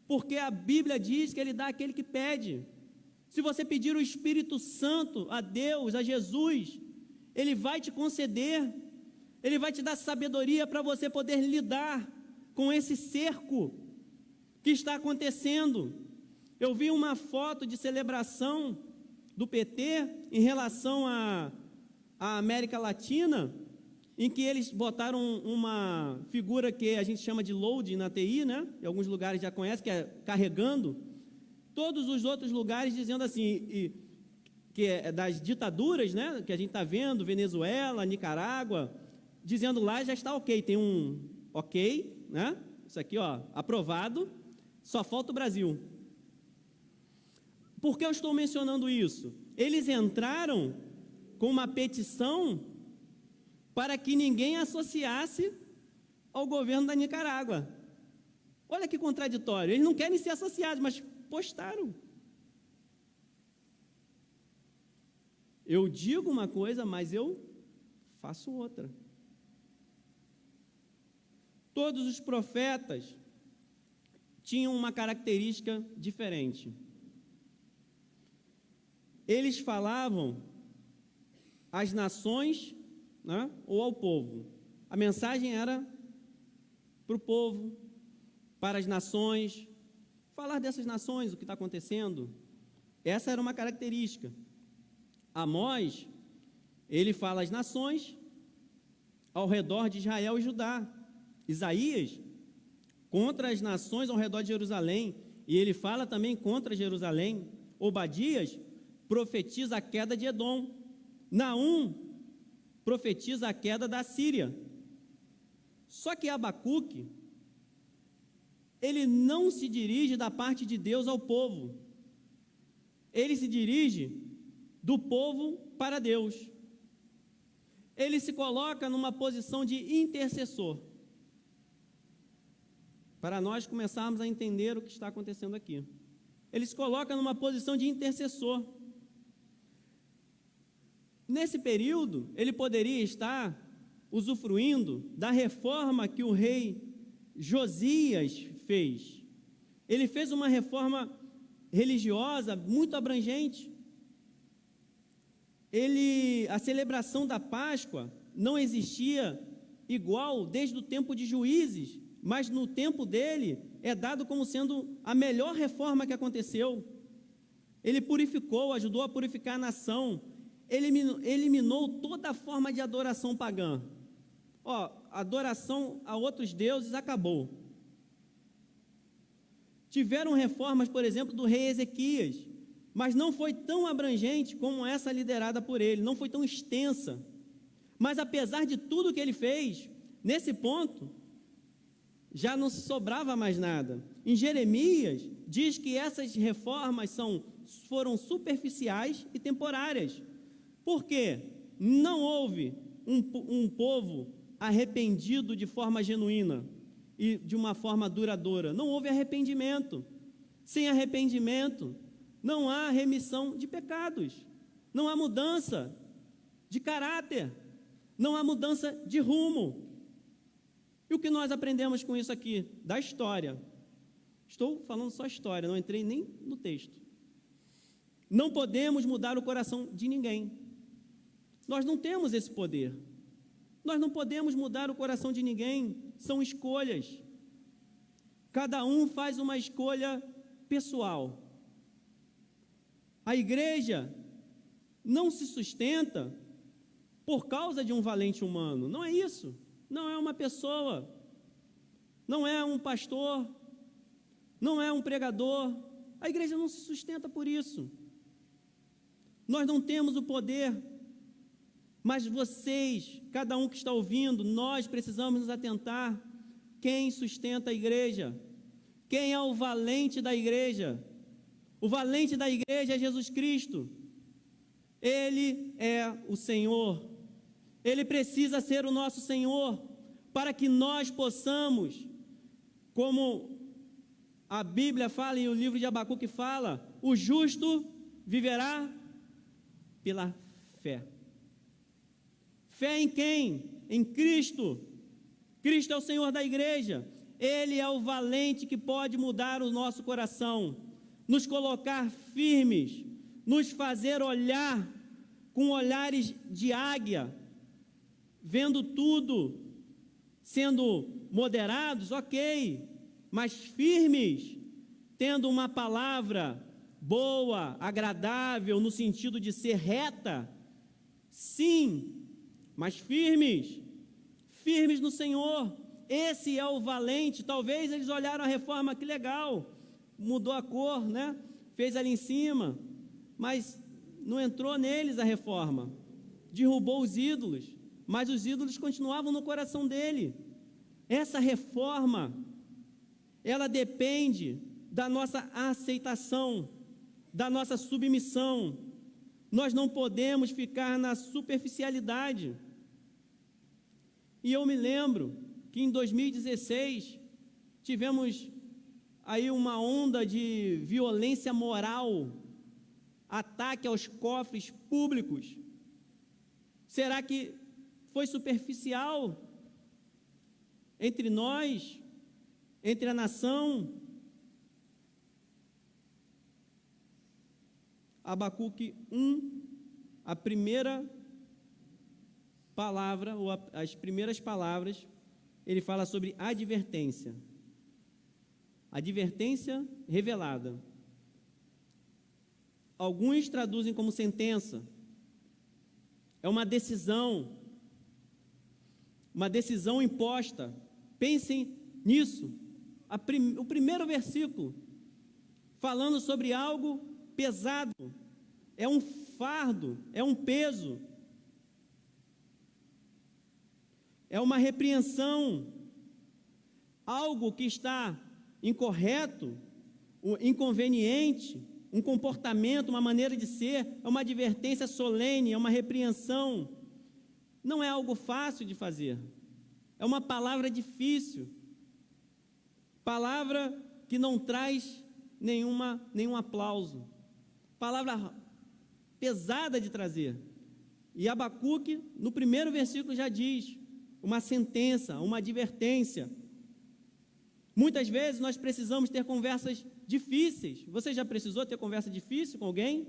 porque a Bíblia diz que Ele dá àquele que pede. Se você pedir o Espírito Santo a Deus, a Jesus, Ele vai te conceder, Ele vai te dar sabedoria para você poder lidar com esse cerco que está acontecendo. Eu vi uma foto de celebração do PT em relação à América Latina, em que eles botaram uma figura que a gente chama de load na TI, né? Em alguns lugares já conhece, que é carregando. Todos os outros lugares dizendo assim, que é das ditaduras, né? Que a gente está vendo, Venezuela, Nicarágua, dizendo lá já está ok, tem um ok, né? Isso aqui, ó, aprovado, só falta o Brasil. Por que eu estou mencionando isso? Eles entraram com uma petição para que ninguém associasse ao governo da Nicarágua. Olha que contraditório, eles não querem ser associados, mas postaram. Eu digo uma coisa, mas eu faço outra. Todos os profetas tinham uma característica diferente. Eles falavam às nações, né, ou ao povo. A mensagem era para o povo, para as nações, falar dessas nações, o que está acontecendo. Essa era uma característica. Amós, ele fala às nações ao redor de Israel e Judá. Isaías, contra as nações ao redor de Jerusalém, e ele fala também contra Jerusalém. Obadias profetiza a queda de Edom. Naum profetiza a queda da Síria. Só que Abacuque, ele não se dirige da parte de Deus ao povo. Ele se dirige do povo para Deus. Ele se coloca numa posição de intercessor. Para nós começarmos a entender o que está acontecendo aqui. Ele se coloca numa posição de intercessor. Nesse período, ele poderia estar usufruindo da reforma que o rei Josias fez. Ele fez uma reforma religiosa muito abrangente. A celebração da Páscoa não existia igual desde o tempo de Juízes, mas no tempo dele é dado como sendo a melhor reforma que aconteceu. Ele purificou, ajudou a purificar a nação, eliminou toda forma de adoração pagã. Adoração a outros deuses acabou. Tiveram reformas, por exemplo, do rei Ezequias, mas não foi tão abrangente como essa liderada por ele, não foi tão extensa. Mas apesar de tudo que ele fez, nesse ponto, já não sobrava mais nada. Em Jeremias, diz que essas reformas foram superficiais e temporárias. Por quê? Não houve um povo arrependido de forma genuína e de uma forma duradoura. Não houve arrependimento. Sem arrependimento, não há remissão de pecados. Não há mudança de caráter. Não há mudança de rumo. E o que nós aprendemos com isso aqui? Da história. Estou falando só história, não entrei nem no texto. Não podemos mudar o coração de ninguém. Nós não temos esse poder. Nós não podemos mudar o coração de ninguém. São escolhas. Cada um faz uma escolha pessoal. A igreja não se sustenta por causa de um valente humano. Não é isso. Não é uma pessoa. Não é um pastor. Não é um pregador. A igreja não se sustenta por isso. Nós não temos o poder, mas vocês, cada um que está ouvindo, nós precisamos nos atentar. Quem sustenta a igreja? Quem é o valente da igreja? O valente da igreja é Jesus Cristo. Ele é o Senhor. Ele precisa ser o nosso Senhor, para que nós possamos, como a Bíblia fala e o livro de Abacuque fala, o justo viverá pela fé. Fé em quem? Em Cristo. Cristo é o Senhor da igreja. Ele é o valente que pode mudar o nosso coração, nos colocar firmes, nos fazer olhar com olhares de águia, vendo tudo, sendo moderados, ok, mas firmes, tendo uma palavra boa, agradável, no sentido de ser reta, sim, mas firmes no Senhor. Esse é o valente. Talvez eles olharam a reforma, que legal, mudou a cor, né? Fez ali em cima, mas não entrou neles a reforma, derrubou os ídolos, mas os ídolos continuavam no coração dele. Essa reforma, ela depende da nossa aceitação, da nossa submissão. Nós não podemos ficar na superficialidade. E eu me lembro que em 2016 tivemos aí uma onda de violência moral, ataque aos cofres públicos. Será que foi superficial entre nós, entre a nação? Abacuque 1, a primeira palavra, ou as primeiras palavras, ele fala sobre advertência. Advertência revelada. Alguns traduzem como sentença. É uma decisão imposta. Pensem nisso. O primeiro versículo, falando sobre algo pesado, é um fardo, é um peso, é uma repreensão, algo que está incorreto, inconveniente, um comportamento, uma maneira de ser, é uma advertência solene, é uma repreensão. Não é algo fácil de fazer, é uma palavra difícil, palavra que não traz nenhum aplauso, palavra pesada de trazer. E Abacuque, no primeiro versículo, já diz uma sentença, uma advertência. Muitas vezes nós precisamos ter conversas difíceis. Você já precisou ter conversa difícil com alguém?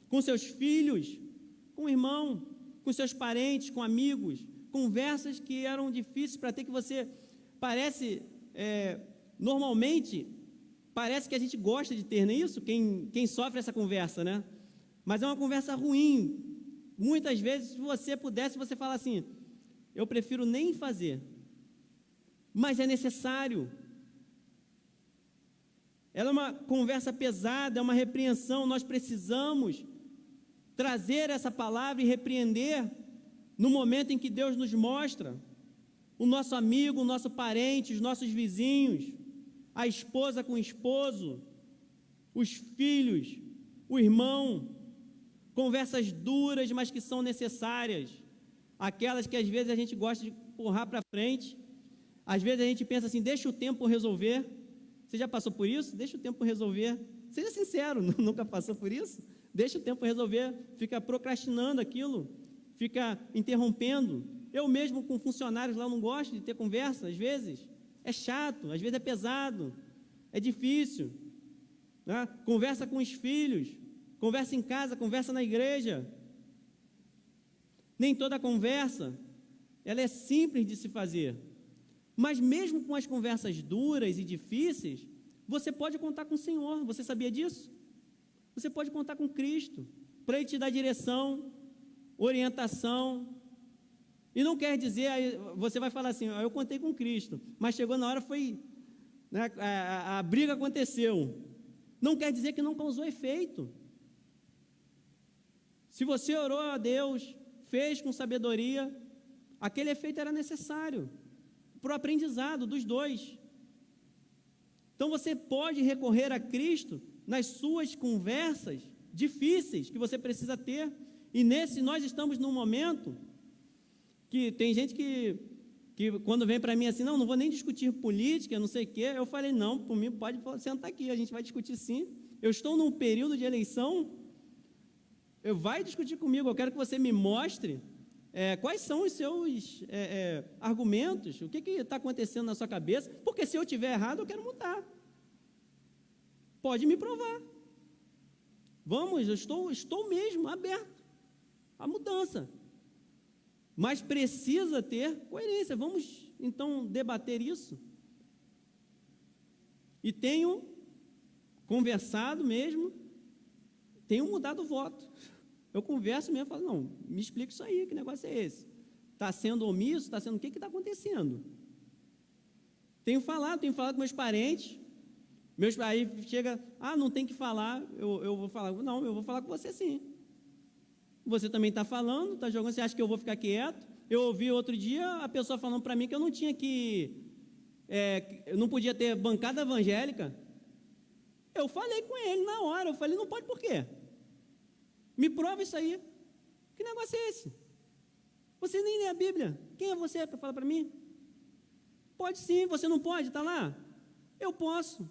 Com seus filhos, com o irmão, com seus parentes, com amigos? Conversas que eram difíceis para ter, que você parece, normalmente, Parece que a gente gosta de ter, não é isso? Quem sofre essa conversa, né? Mas é uma conversa ruim. Muitas vezes, se você pudesse, você fala assim, eu prefiro nem fazer. Mas é necessário. Ela é uma conversa pesada, é uma repreensão. Nós precisamos trazer essa palavra e repreender no momento em que Deus nos mostra o nosso amigo, o nosso parente, os nossos vizinhos, a esposa com o esposo, os filhos, o irmão. Conversas duras, mas que são necessárias. Aquelas que às vezes a gente gosta de empurrar para frente. Às vezes a gente pensa assim, deixa o tempo resolver. Você já passou por isso? Deixa o tempo resolver. Seja sincero, nunca passou por isso? Deixa o tempo resolver, fica procrastinando aquilo, fica interrompendo. Eu mesmo com funcionários lá não gosto de ter conversa, às vezes. É chato, às vezes é pesado, é difícil. Né? Conversa com os filhos, conversa em casa, conversa na igreja. Nem toda conversa, ela é simples de se fazer. Mas mesmo com as conversas duras e difíceis, você pode contar com o Senhor. Você sabia disso? Você pode contar com Cristo, para Ele te dar direção, orientação. E não quer dizer, você vai falar assim, eu contei com Cristo, mas chegou na hora, foi, né, a briga aconteceu. Não quer dizer que não causou efeito. Se você orou a Deus, fez com sabedoria, aquele efeito era necessário para o aprendizado dos dois. Então você pode recorrer a Cristo nas suas conversas difíceis que você precisa ter. E nós estamos num momento que tem gente que quando vem para mim assim, não vou nem discutir política, não sei o quê. Eu falei, não, por mim pode sentar aqui, a gente vai discutir sim. Eu estou num período de eleição, vai discutir comigo, eu quero que você me mostre quais são os seus argumentos, o que está acontecendo na sua cabeça, porque se eu estiver errado, eu quero mudar. Pode me provar. Vamos, eu estou mesmo aberto à mudança. Mas precisa ter coerência. Vamos, então, debater isso. E tenho conversado mesmo, tenho mudado o voto. Eu converso mesmo, falo, não, me explica isso aí, que negócio é esse? Está sendo omisso? Está sendo o que está acontecendo? Tenho falado com meus parentes, aí chega, não tem que falar, eu vou falar, não, eu vou falar com você sim. Você também está falando, está jogando, você acha que eu vou ficar quieto? Eu ouvi outro dia a pessoa falando para mim que eu não tinha eu não podia ter bancada evangélica. Eu falei com ele na hora, eu falei, não pode por quê? Me prova isso aí. Que negócio é esse? Você nem lê a Bíblia. Quem é você para falar para mim? Pode sim, você não pode, está lá? Eu posso.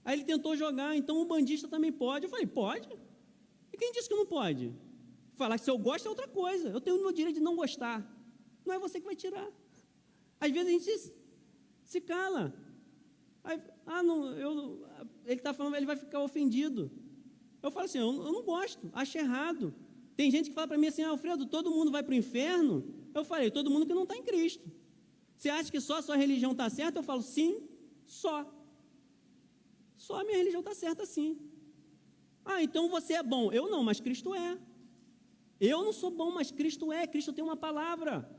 Aí ele tentou jogar, então o bandista também pode. Eu falei, pode? E quem disse que não pode? Falar que se eu gosto é outra coisa. Eu tenho o meu direito de não gostar. Não é você que vai tirar. Às vezes a gente se cala. Aí, ele está falando, ele vai ficar ofendido. Eu falo assim, eu não gosto, acho errado. Tem gente que fala para mim assim, Alfredo, todo mundo vai para o inferno? Eu falei, todo mundo que não está em Cristo. Você acha que só a sua religião está certa? Eu falo, sim, só. Só a minha religião está certa, sim. Então você é bom. Eu não, mas Cristo é. Eu não sou bom, mas Cristo é. Cristo tem uma palavra.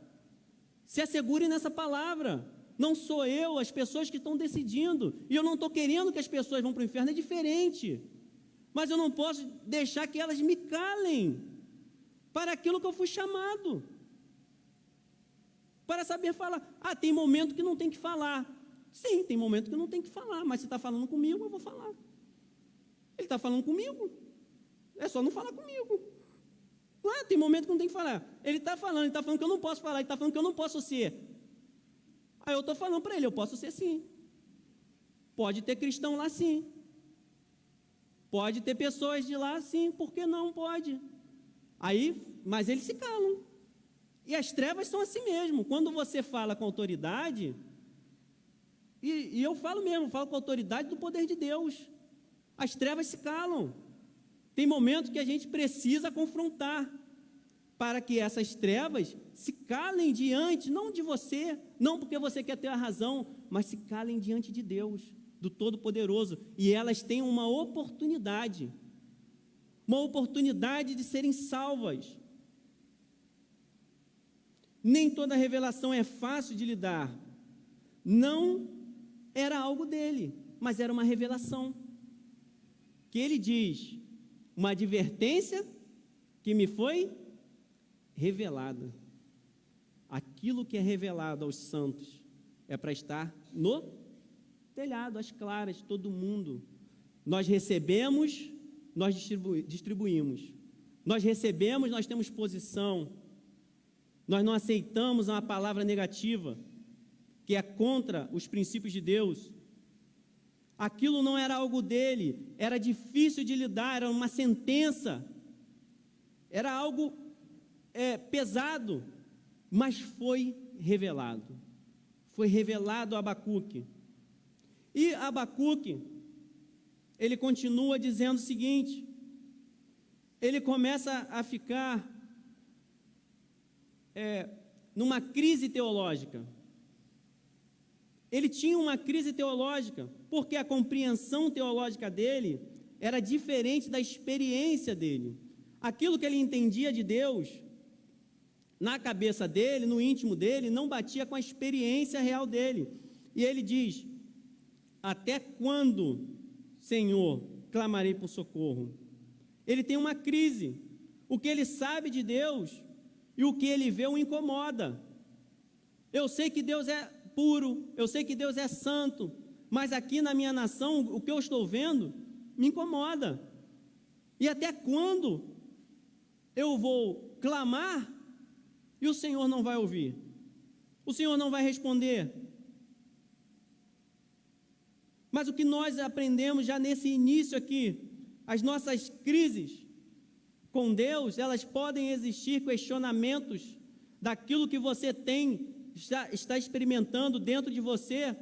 Se assegure nessa palavra. Não sou eu, as pessoas que estão decidindo. E eu não estou querendo que as pessoas vão para o inferno, é diferente. Mas eu não posso deixar que elas me calem para aquilo que eu fui chamado. Para saber falar. Tem momento que não tem que falar. Sim, tem momento que não tem que falar, mas se está falando comigo, eu vou falar. Ele está falando comigo, é só não falar comigo. Tem momento que não tem que falar. Ele está falando que eu não posso falar, ele está falando que eu não posso ser. Aí eu estou falando para ele, eu posso ser sim. Pode ter cristão lá sim. Pode ter pessoas de lá sim, por que não pode? Mas eles se calam. E as trevas são assim mesmo. Quando você fala com autoridade, e eu falo mesmo, falo com a autoridade do poder de Deus. As trevas se calam. Tem momentos que a gente precisa confrontar, para que essas trevas se calem diante, não de você, não porque você quer ter a razão, mas se calem diante de Deus. do Todo-Poderoso, e elas têm uma oportunidade de serem salvas. Nem toda revelação é fácil de lidar. Não era algo dele, mas era uma revelação. Que ele diz, uma advertência que me foi revelada. Aquilo que é revelado aos santos é para estar no telhado, às claras, todo mundo. Nós recebemos, nós distribuímos. Nós recebemos, nós temos posição. Nós não aceitamos uma palavra negativa, que é contra os princípios de Deus. Aquilo não era algo dele, era difícil de lidar, era uma sentença, era algo pesado, mas foi revelado a Abacuque. E Abacuque, ele continua dizendo o seguinte, ele começa a ficar numa crise teológica. Ele tinha uma crise teológica, porque a compreensão teológica dele era diferente da experiência dele. Aquilo que ele entendia de Deus, na cabeça dele, no íntimo dele, não batia com a experiência real dele. E ele diz, até quando, Senhor, clamarei por socorro? Ele tem uma crise. O que ele sabe de Deus e o que ele vê o incomoda. Eu sei que Deus é puro, eu sei que Deus é santo, mas aqui na minha nação, o que eu estou vendo me incomoda. E até quando eu vou clamar e o Senhor não vai ouvir? O Senhor não vai responder? Mas o que nós aprendemos já nesse início aqui, as nossas crises com Deus, elas podem existir questionamentos daquilo que você está experimentando dentro de você,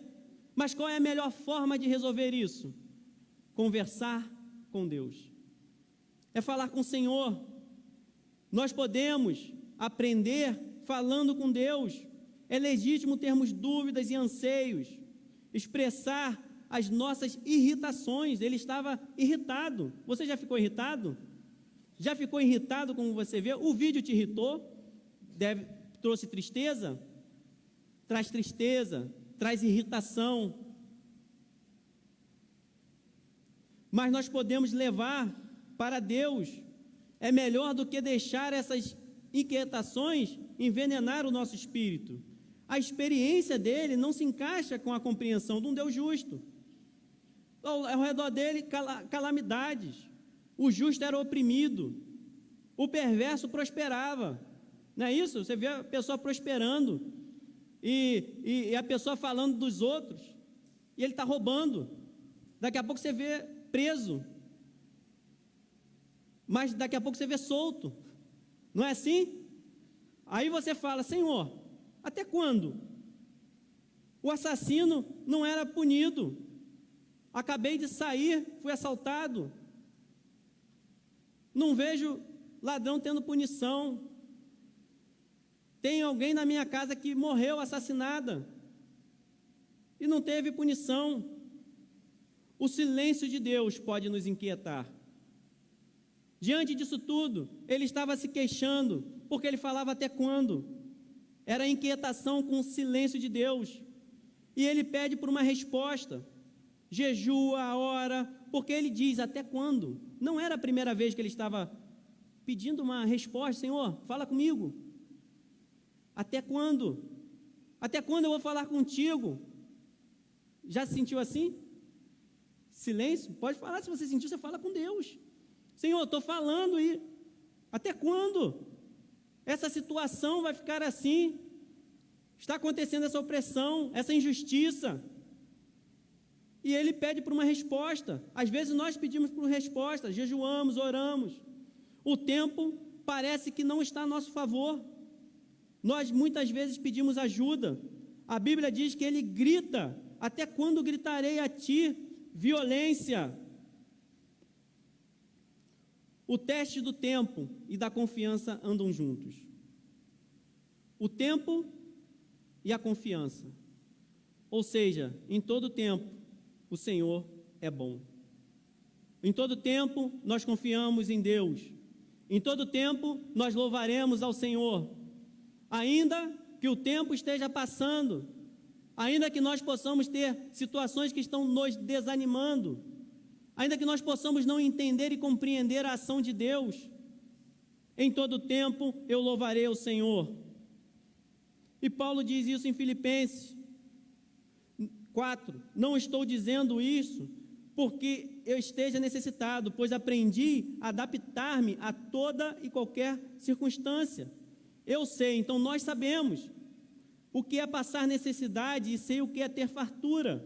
mas qual é a melhor forma de resolver isso? Conversar com Deus, é falar com o Senhor. Nós podemos aprender falando com Deus. É legítimo termos dúvidas e anseios, expressar as nossas irritações. Ele estava irritado. Você já ficou irritado? Já ficou irritado como você vê? O vídeo te irritou? Trouxe tristeza? Traz tristeza, traz irritação. Mas nós podemos levar para Deus. É melhor do que deixar essas inquietações envenenar o nosso espírito. A experiência dele não se encaixa com a compreensão de um Deus justo. Ao redor dele, calamidades. O justo era oprimido. O perverso prosperava. Não é isso? Você vê a pessoa prosperando. E a pessoa falando dos outros. E ele está roubando. Daqui a pouco você vê preso. Mas daqui a pouco você vê solto. Não é assim? Aí você fala, Senhor, até quando? O assassino não era punido. Acabei de sair, fui assaltado. Não vejo ladrão tendo punição. Tem alguém na minha casa que morreu assassinada e não teve punição. O silêncio de Deus pode nos inquietar. Diante disso tudo, ele estava se queixando, porque ele falava até quando? Era inquietação com o silêncio de Deus. E ele pede por uma resposta. Jejua, ora, porque ele diz, até quando? Não era a primeira vez que ele estava pedindo uma resposta. Senhor, fala comigo. Até quando? Até quando eu vou falar contigo? Já se sentiu assim? Silêncio? Pode falar, se você sentiu, você fala com Deus. Senhor, eu estou falando e até quando? Essa situação vai ficar assim? Está acontecendo essa opressão, essa injustiça. E ele pede por uma resposta. Às vezes nós pedimos por resposta, jejuamos, oramos. O tempo parece que não está a nosso favor. Nós muitas vezes pedimos ajuda. A Bíblia diz que ele grita, até quando gritarei a ti violência? O teste do tempo e da confiança andam juntos. O tempo e a confiança. Ou seja, em todo tempo, o Senhor é bom. Em todo tempo, nós confiamos em Deus. Em todo tempo, nós louvaremos ao Senhor. Ainda que o tempo esteja passando, ainda que nós possamos ter situações que estão nos desanimando, ainda que nós possamos não entender e compreender a ação de Deus, em todo tempo eu louvarei o Senhor. E Paulo diz isso em Filipenses 4, não estou dizendo isso porque eu esteja necessitado, pois aprendi a adaptar-me a toda e qualquer circunstância. Eu sei, então nós sabemos o que é passar necessidade e sei o que é ter fartura.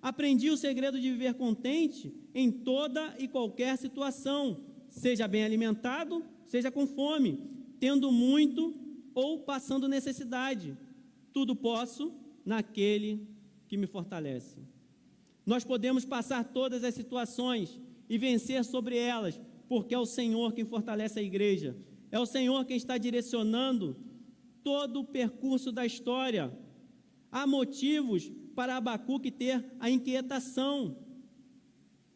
Aprendi o segredo de viver contente em toda e qualquer situação, seja bem alimentado, seja com fome, tendo muito ou passando necessidade. Tudo posso naquele que me fortalece. Nós podemos passar todas as situações e vencer sobre elas, porque é o Senhor quem fortalece a igreja. É o Senhor quem está direcionando todo o percurso da história. Há motivos para Abacuque ter a inquietação,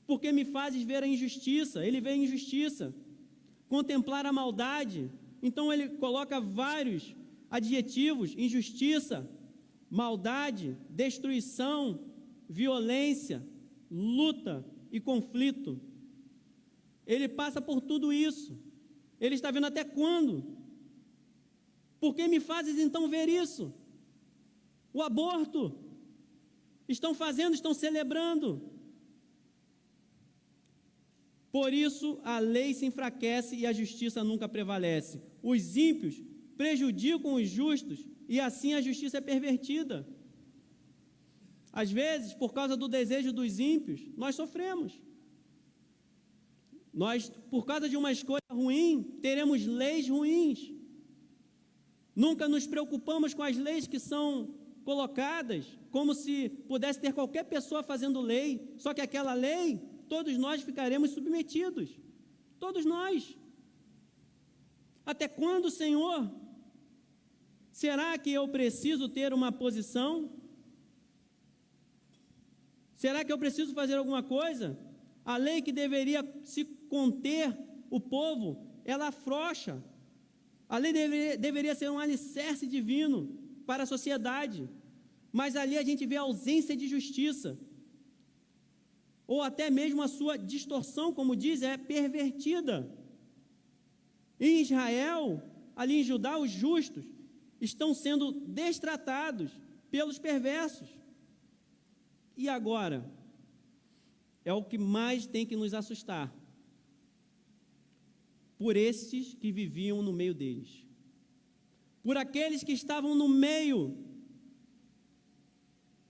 porque me fazes ver a injustiça. Ele vê a injustiça, contemplar a maldade. Então ele coloca vários adjetivos: injustiça, maldade, destruição, violência, luta e conflito. Ele passa por tudo isso. Ele está vendo até quando? Por que me fazes então ver isso? O aborto. Estão fazendo, estão celebrando. Por isso a lei se enfraquece e a justiça nunca prevalece. Os ímpios prejudicam os justos e assim a justiça é pervertida. Às vezes, por causa do desejo dos ímpios, nós sofremos. Nós, por causa de uma escolha ruim, teremos leis ruins. Nunca nos preocupamos com as leis que são colocadas, como se pudesse ter qualquer pessoa fazendo lei, só que aquela lei, todos nós ficaremos submetidos. Todos nós. Até quando, Senhor? Será que eu preciso ter uma posição? Será que eu preciso fazer alguma coisa? A lei que deveria se conter o povo, ela afrouxa. A lei deveria ser um alicerce divino para a sociedade, mas ali a gente vê a ausência de justiça, ou até mesmo a sua distorção, como diz, é pervertida. Em Israel, ali em Judá, os justos estão sendo destratados pelos perversos. E agora, é o que mais tem que nos assustar, por estes que viviam no meio deles, por aqueles que estavam no meio.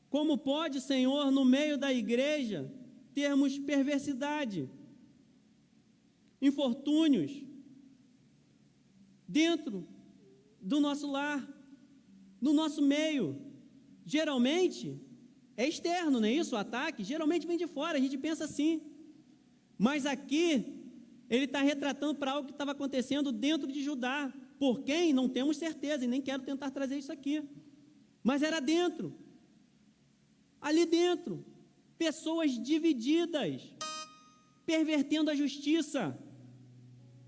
Como pode, Senhor, no meio da igreja, termos perversidade, infortúnios, dentro do nosso lar, no nosso meio? Geralmente é externo, não é isso? O ataque geralmente vem de fora, a gente pensa assim. Mas aqui, ele está retratando para algo que estava acontecendo dentro de Judá. Por quem? Não temos certeza, e nem quero tentar trazer isso aqui. Mas era dentro. Ali dentro, pessoas divididas, pervertendo a justiça.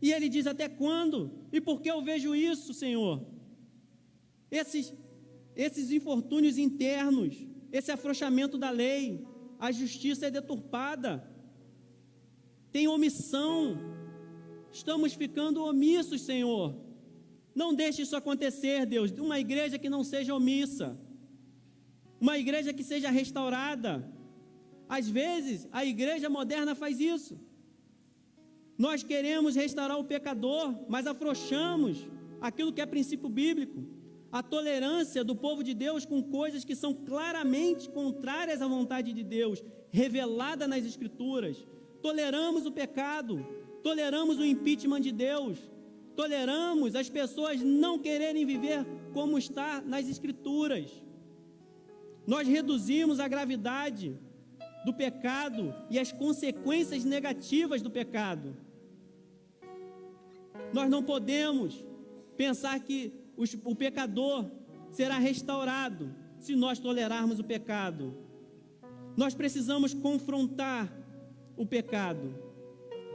E ele diz: até quando? E por que eu vejo isso, Senhor? Esses infortúnios internos, esse afrouxamento da lei, a justiça é deturpada, tem omissão, estamos ficando omissos, Senhor. Não deixe isso acontecer, Deus. Uma igreja que não seja omissa, uma igreja que seja restaurada. Às vezes, a igreja moderna faz isso. Nós queremos restaurar o pecador, mas afrouxamos aquilo que é princípio bíblico. A tolerância do povo de Deus com coisas que são claramente contrárias à vontade de Deus, revelada nas Escrituras. Toleramos o pecado, toleramos o impeachment de Deus, toleramos as pessoas não quererem viver como está nas Escrituras. Nós reduzimos a gravidade do pecado e as consequências negativas do pecado. Nós não podemos pensar que o pecador será restaurado se nós tolerarmos o pecado. Nós precisamos confrontar o pecado,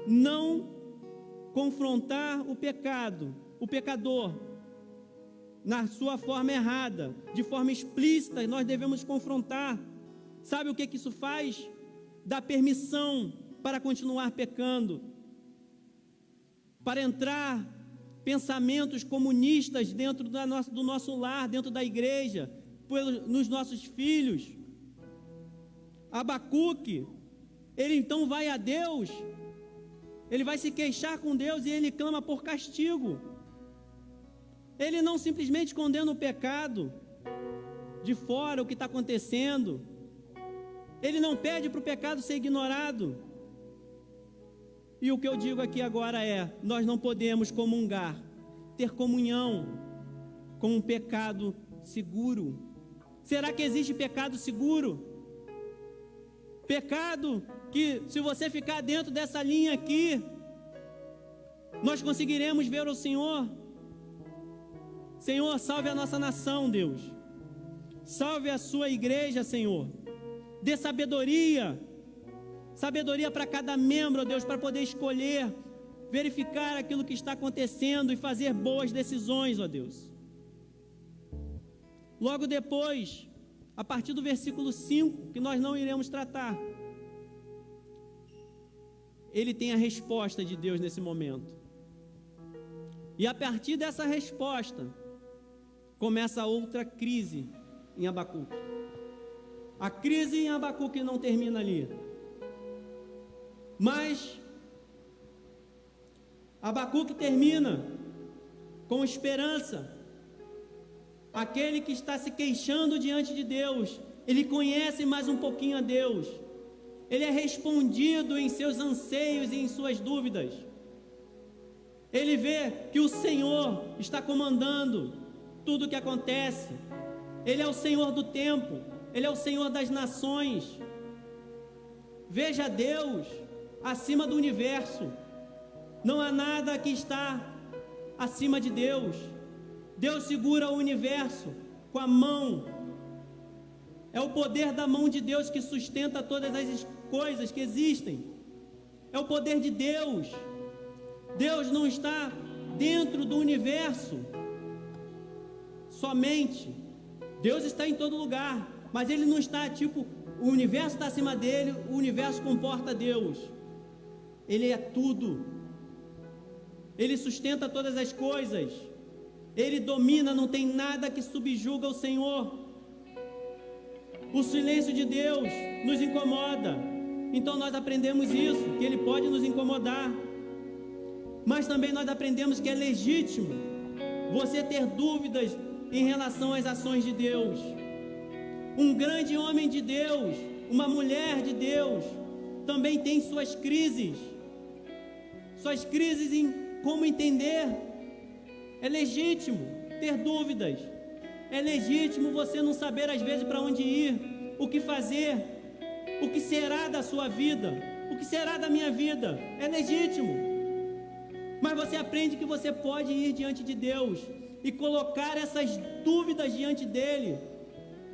não confrontar o pecado, o pecador, na sua forma errada, de forma explícita. Nós devemos confrontar. Sabe o que isso faz? Dá permissão para continuar pecando, para entrar pensamentos comunistas dentro do nosso lar, dentro da igreja, nos nossos filhos. Abacuque, ele então vai a Deus, ele vai se queixar com Deus e ele clama por castigo. Ele não simplesmente condena o pecado de fora, o que está acontecendo. Ele não pede para o pecado ser ignorado. E o que eu digo aqui agora é: nós não podemos comungar, ter comunhão com um pecado seguro. Será que existe pecado seguro? Pecado que, se você ficar dentro dessa linha aqui, nós conseguiremos ver o Senhor. Senhor, salve a nossa nação, Deus. Salve a sua igreja, Senhor. Dê sabedoria para cada membro, Deus, para poder escolher, verificar aquilo que está acontecendo e fazer boas decisões, ó Deus. Logo depois, a partir do versículo 5, que nós não iremos tratar, ele tem a resposta de Deus nesse momento. E a partir dessa resposta, começa outra crise em Abacuque. A crise em Abacuque não termina ali. Mas Abacuque termina com esperança. Aquele que está se queixando diante de Deus, ele conhece mais um pouquinho a Deus. Ele é respondido em seus anseios e em suas dúvidas. Ele vê que o Senhor está comandando tudo o que acontece. Ele é o Senhor do tempo, Ele é o Senhor das nações. Veja Deus acima do universo. Não há nada que está acima de Deus. Deus segura o universo com a mão. É o poder da mão de Deus que sustenta todas as coisas que existem. É o poder de Deus. Deus não está dentro do universo somente. Deus está em todo lugar, mas Ele não está tipo, o universo está acima dele, o universo comporta Deus. Ele é tudo. Ele sustenta todas as coisas. Ele domina, não tem nada que subjuga o Senhor. O silêncio de Deus nos incomoda. Então nós aprendemos isso, que Ele pode nos incomodar. Mas também nós aprendemos que é legítimo você ter dúvidas em relação às ações de Deus. Um grande homem de Deus, uma mulher de Deus, também tem suas crises em como entender. É legítimo ter dúvidas. É legítimo você não saber às vezes para onde ir, o que fazer, o que será da sua vida, o que será da minha vida. É legítimo. Mas você aprende que você pode ir diante de Deus e colocar essas dúvidas diante dele.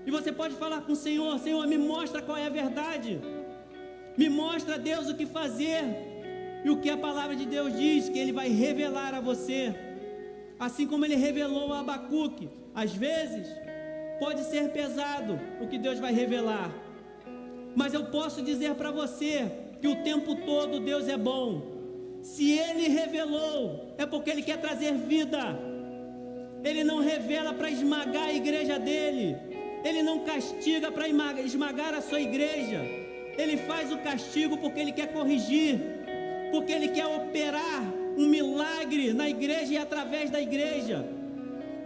E você pode falar com o Senhor: Senhor, me mostra qual é a verdade. Me mostra, Deus, o que fazer. E o que a palavra de Deus diz, que Ele vai revelar a você. Assim como Ele revelou a Abacuque. Às vezes, pode ser pesado o que Deus vai revelar. Mas eu posso dizer para você que o tempo todo Deus é bom. Se Ele revelou, é porque Ele quer trazer vida. Ele não revela para esmagar a igreja dele. Ele não castiga para esmagar a sua igreja. Ele faz o castigo porque Ele quer corrigir, porque Ele quer operar um milagre na igreja e através da igreja.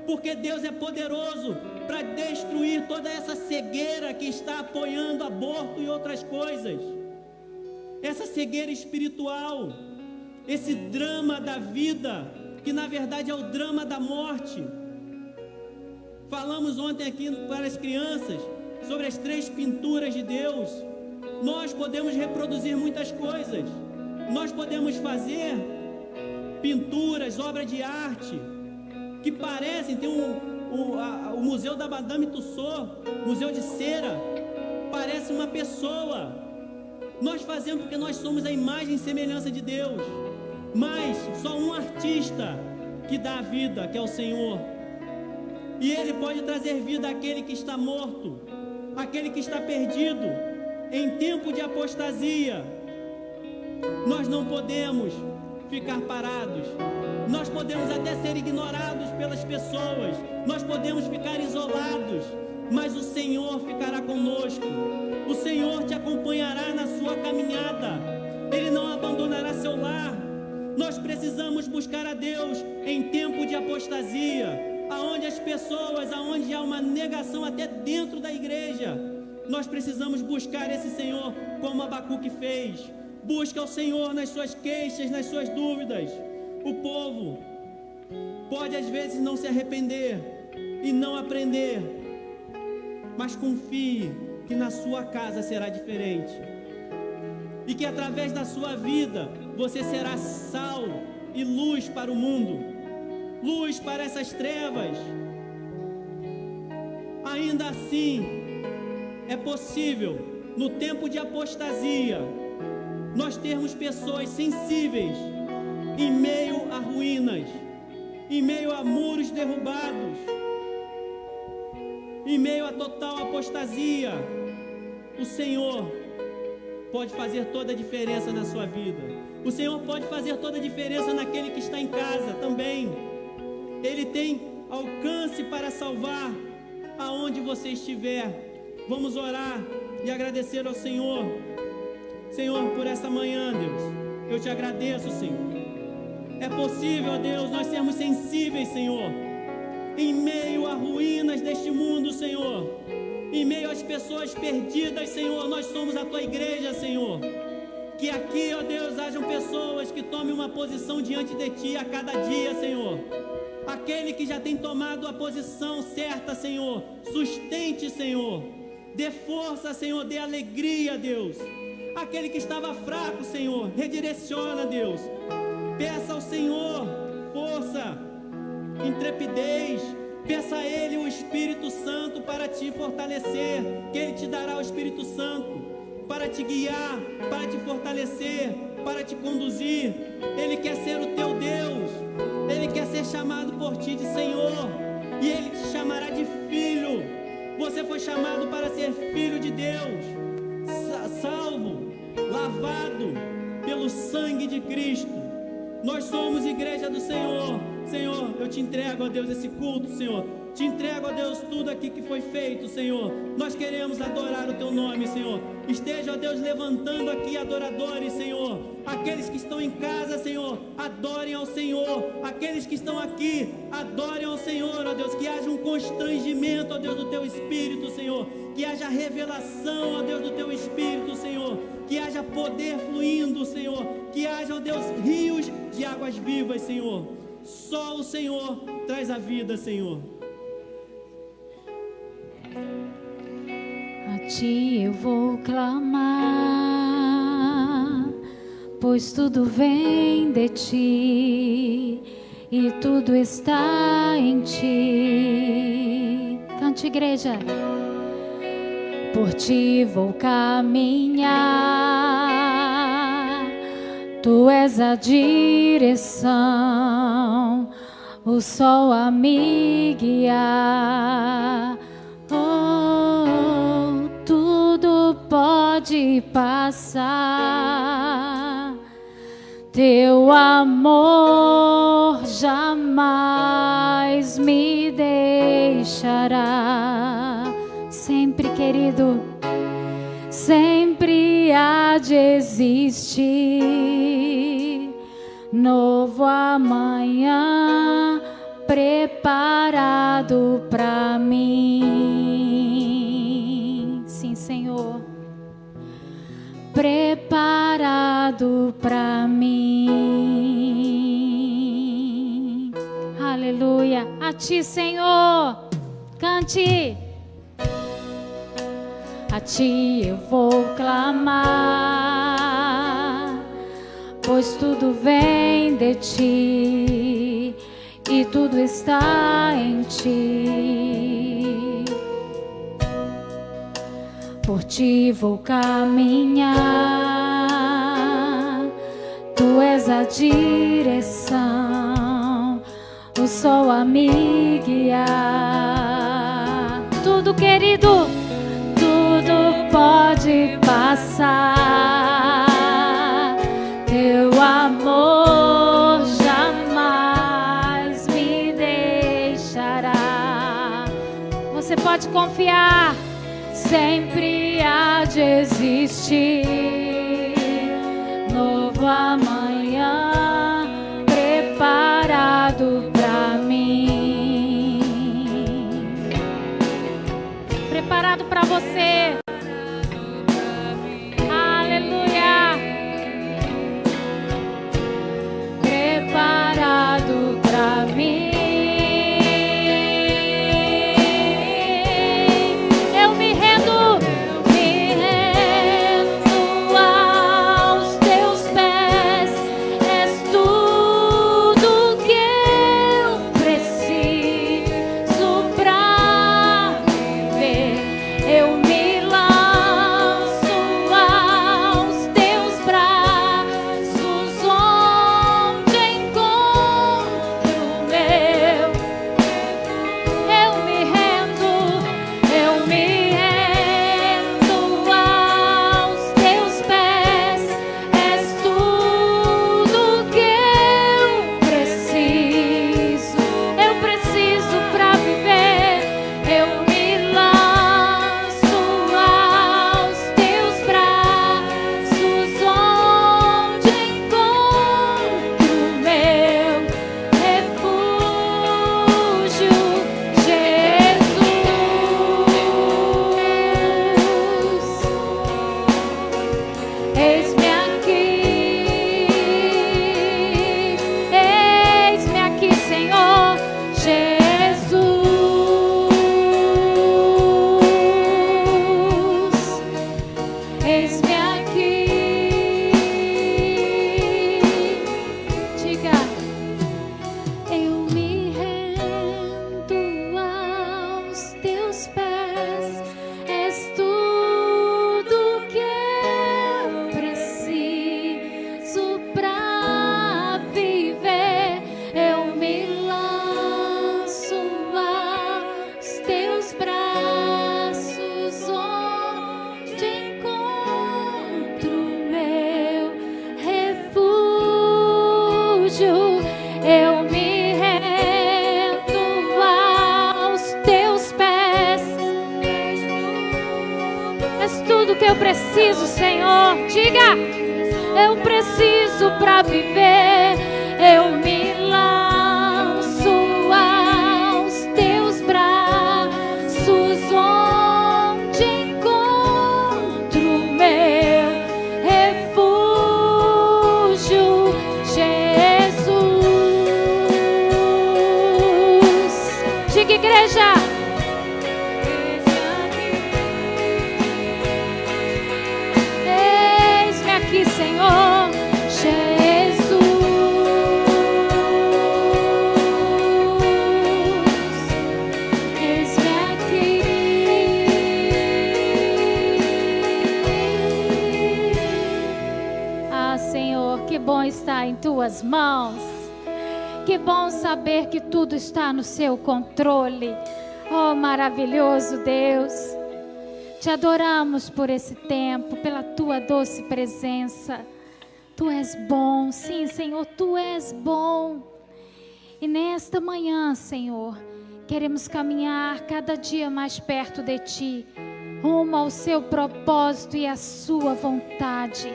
Porque Deus é poderoso para destruir toda essa cegueira que está apoiando aborto e outras coisas. Essa cegueira espiritual, esse drama da vida, que na verdade é o drama da morte. Falamos ontem aqui para as crianças sobre as 3 pinturas de Deus. Nós podemos reproduzir muitas coisas. Nós podemos fazer pinturas, obras de arte que parecem, tem o Museu da Madame Tussauds, Museu de Cera, parece uma pessoa. Nós fazemos porque nós somos a imagem e semelhança de Deus. Mas só um artista que dá a vida, que é o Senhor. E Ele pode trazer vida àquele que está morto, àquele que está perdido, em tempo de apostasia. Nós não podemos ficar parados. Nós podemos até ser ignorados pelas pessoas. Nós podemos ficar isolados, mas o Senhor ficará conosco. O Senhor te acompanhará na sua caminhada. Ele não abandonará seu lar. Nós precisamos buscar a Deus em tempo de apostasia, aonde as pessoas, aonde há uma negação até dentro da igreja. Nós precisamos buscar esse Senhor como Abacuque fez. Busca o Senhor nas suas queixas, nas suas dúvidas. O povo pode às vezes não se arrepender e não aprender, mas confie que na sua casa será diferente, e que através da sua vida você será sal e luz para o mundo, luz para essas trevas. Ainda assim, é possível, no tempo de apostasia, nós termos pessoas sensíveis em meio a ruínas, em meio a muros derrubados, em meio a total apostasia. O Senhor pode fazer toda a diferença na sua vida. O Senhor pode fazer toda a diferença naquele que está em casa também. Ele tem alcance para salvar aonde você estiver. Vamos orar e agradecer ao Senhor. Senhor, por essa manhã, Deus, eu te agradeço, Senhor. É possível, Deus, nós sermos sensíveis, Senhor, em meio a ruínas deste mundo, Senhor, em meio às pessoas perdidas, Senhor. Nós somos a tua igreja, Senhor. Que aqui, ó Deus, hajam pessoas que tomem uma posição diante de ti a cada dia, Senhor. Aquele que já tem tomado a posição certa, Senhor, sustente, Senhor. Dê força, Senhor, dê alegria, Deus. Aquele que estava fraco, Senhor, redireciona, Deus. Peça ao Senhor força, intrepidez. Peça a Ele o Espírito Santo para te fortalecer, que Ele te dará o Espírito Santo para te guiar, para te fortalecer, para te conduzir. Ele quer ser o teu Deus. Ele quer ser chamado por ti de Senhor, e Ele te chamará de filho. Você foi chamado para ser filho de Deus, salvo, lavado pelo sangue de Cristo. Nós somos igreja do Senhor. Senhor, eu te entrego, ó Deus, esse culto, Senhor. Te entrego, ó Deus, tudo aqui que foi feito, Senhor. Nós queremos adorar o teu nome, Senhor. Esteja, ó Deus, levantando aqui adoradores, Senhor. Aqueles que estão em casa, Senhor, adorem ao Senhor. Aqueles que estão aqui, adorem ao Senhor, ó Deus. Que haja um constrangimento, ó Deus, do teu Espírito, Senhor. Que haja revelação, ó Deus, do teu Espírito, Senhor. Que haja poder fluindo, Senhor. Que haja, ó Deus, rios de águas vivas, Senhor. Só o Senhor traz a vida, Senhor. A ti eu vou clamar, pois tudo vem de ti e tudo está em ti. Cante, igreja. Por ti vou caminhar, tu és a direção, o sol a me guiar. Oh, tudo pode passar, teu amor jamais me deixará. Sempre, querido, sempre há de existir novo amanhã preparado para mim. Sim, Senhor, preparado para mim. Aleluia. A ti, Senhor, cante. A ti eu vou clamar, pois tudo vem de ti e tudo está em ti. por ti vou caminhar. Tu és a direção, o sol a me guiar. Tudo, querido, tudo pode passar. Teu amor jamais me deixará. Você pode confiar, sempre há de existir novo amanhã preparado pra mim, preparado pra você. Aleluia. Preparado pra mim. Eu preciso, Senhor, diga, eu preciso pra viver, eu me lanço aos teus braços, onde encontro meu refúgio, Jesus. Diga, igreja. Senhor Jesus, eis-me aqui. Ah, Senhor, que bom estar em tuas mãos. Que bom saber que tudo está no seu controle. Oh, maravilhoso Deus. Te adoramos por esse tempo, pela tua doce presença. Tu és bom, sim, Senhor, tu és bom. E nesta manhã, Senhor, queremos caminhar cada dia mais perto de ti, rumo ao seu propósito e à sua vontade.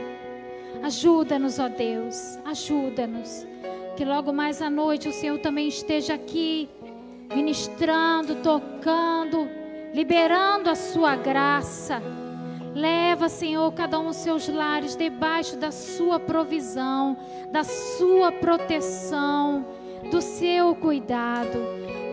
Ajuda-nos, ó Deus, ajuda-nos. Que logo mais à noite o Senhor também esteja aqui, ministrando, tocando, liberando a sua graça. Leva, Senhor, cada um os seus lares debaixo da sua provisão, da sua proteção, do seu cuidado.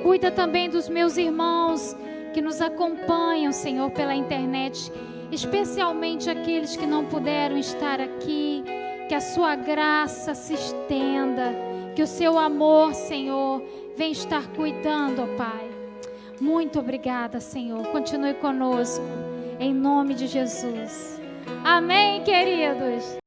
Cuida também dos meus irmãos que nos acompanham, Senhor, pela internet, especialmente aqueles que não puderam estar aqui. Que a sua graça se estenda, que o seu amor, Senhor, venha estar cuidando, ó Pai. Muito obrigada, Senhor. Continue conosco. em nome de Jesus. Amém, queridos?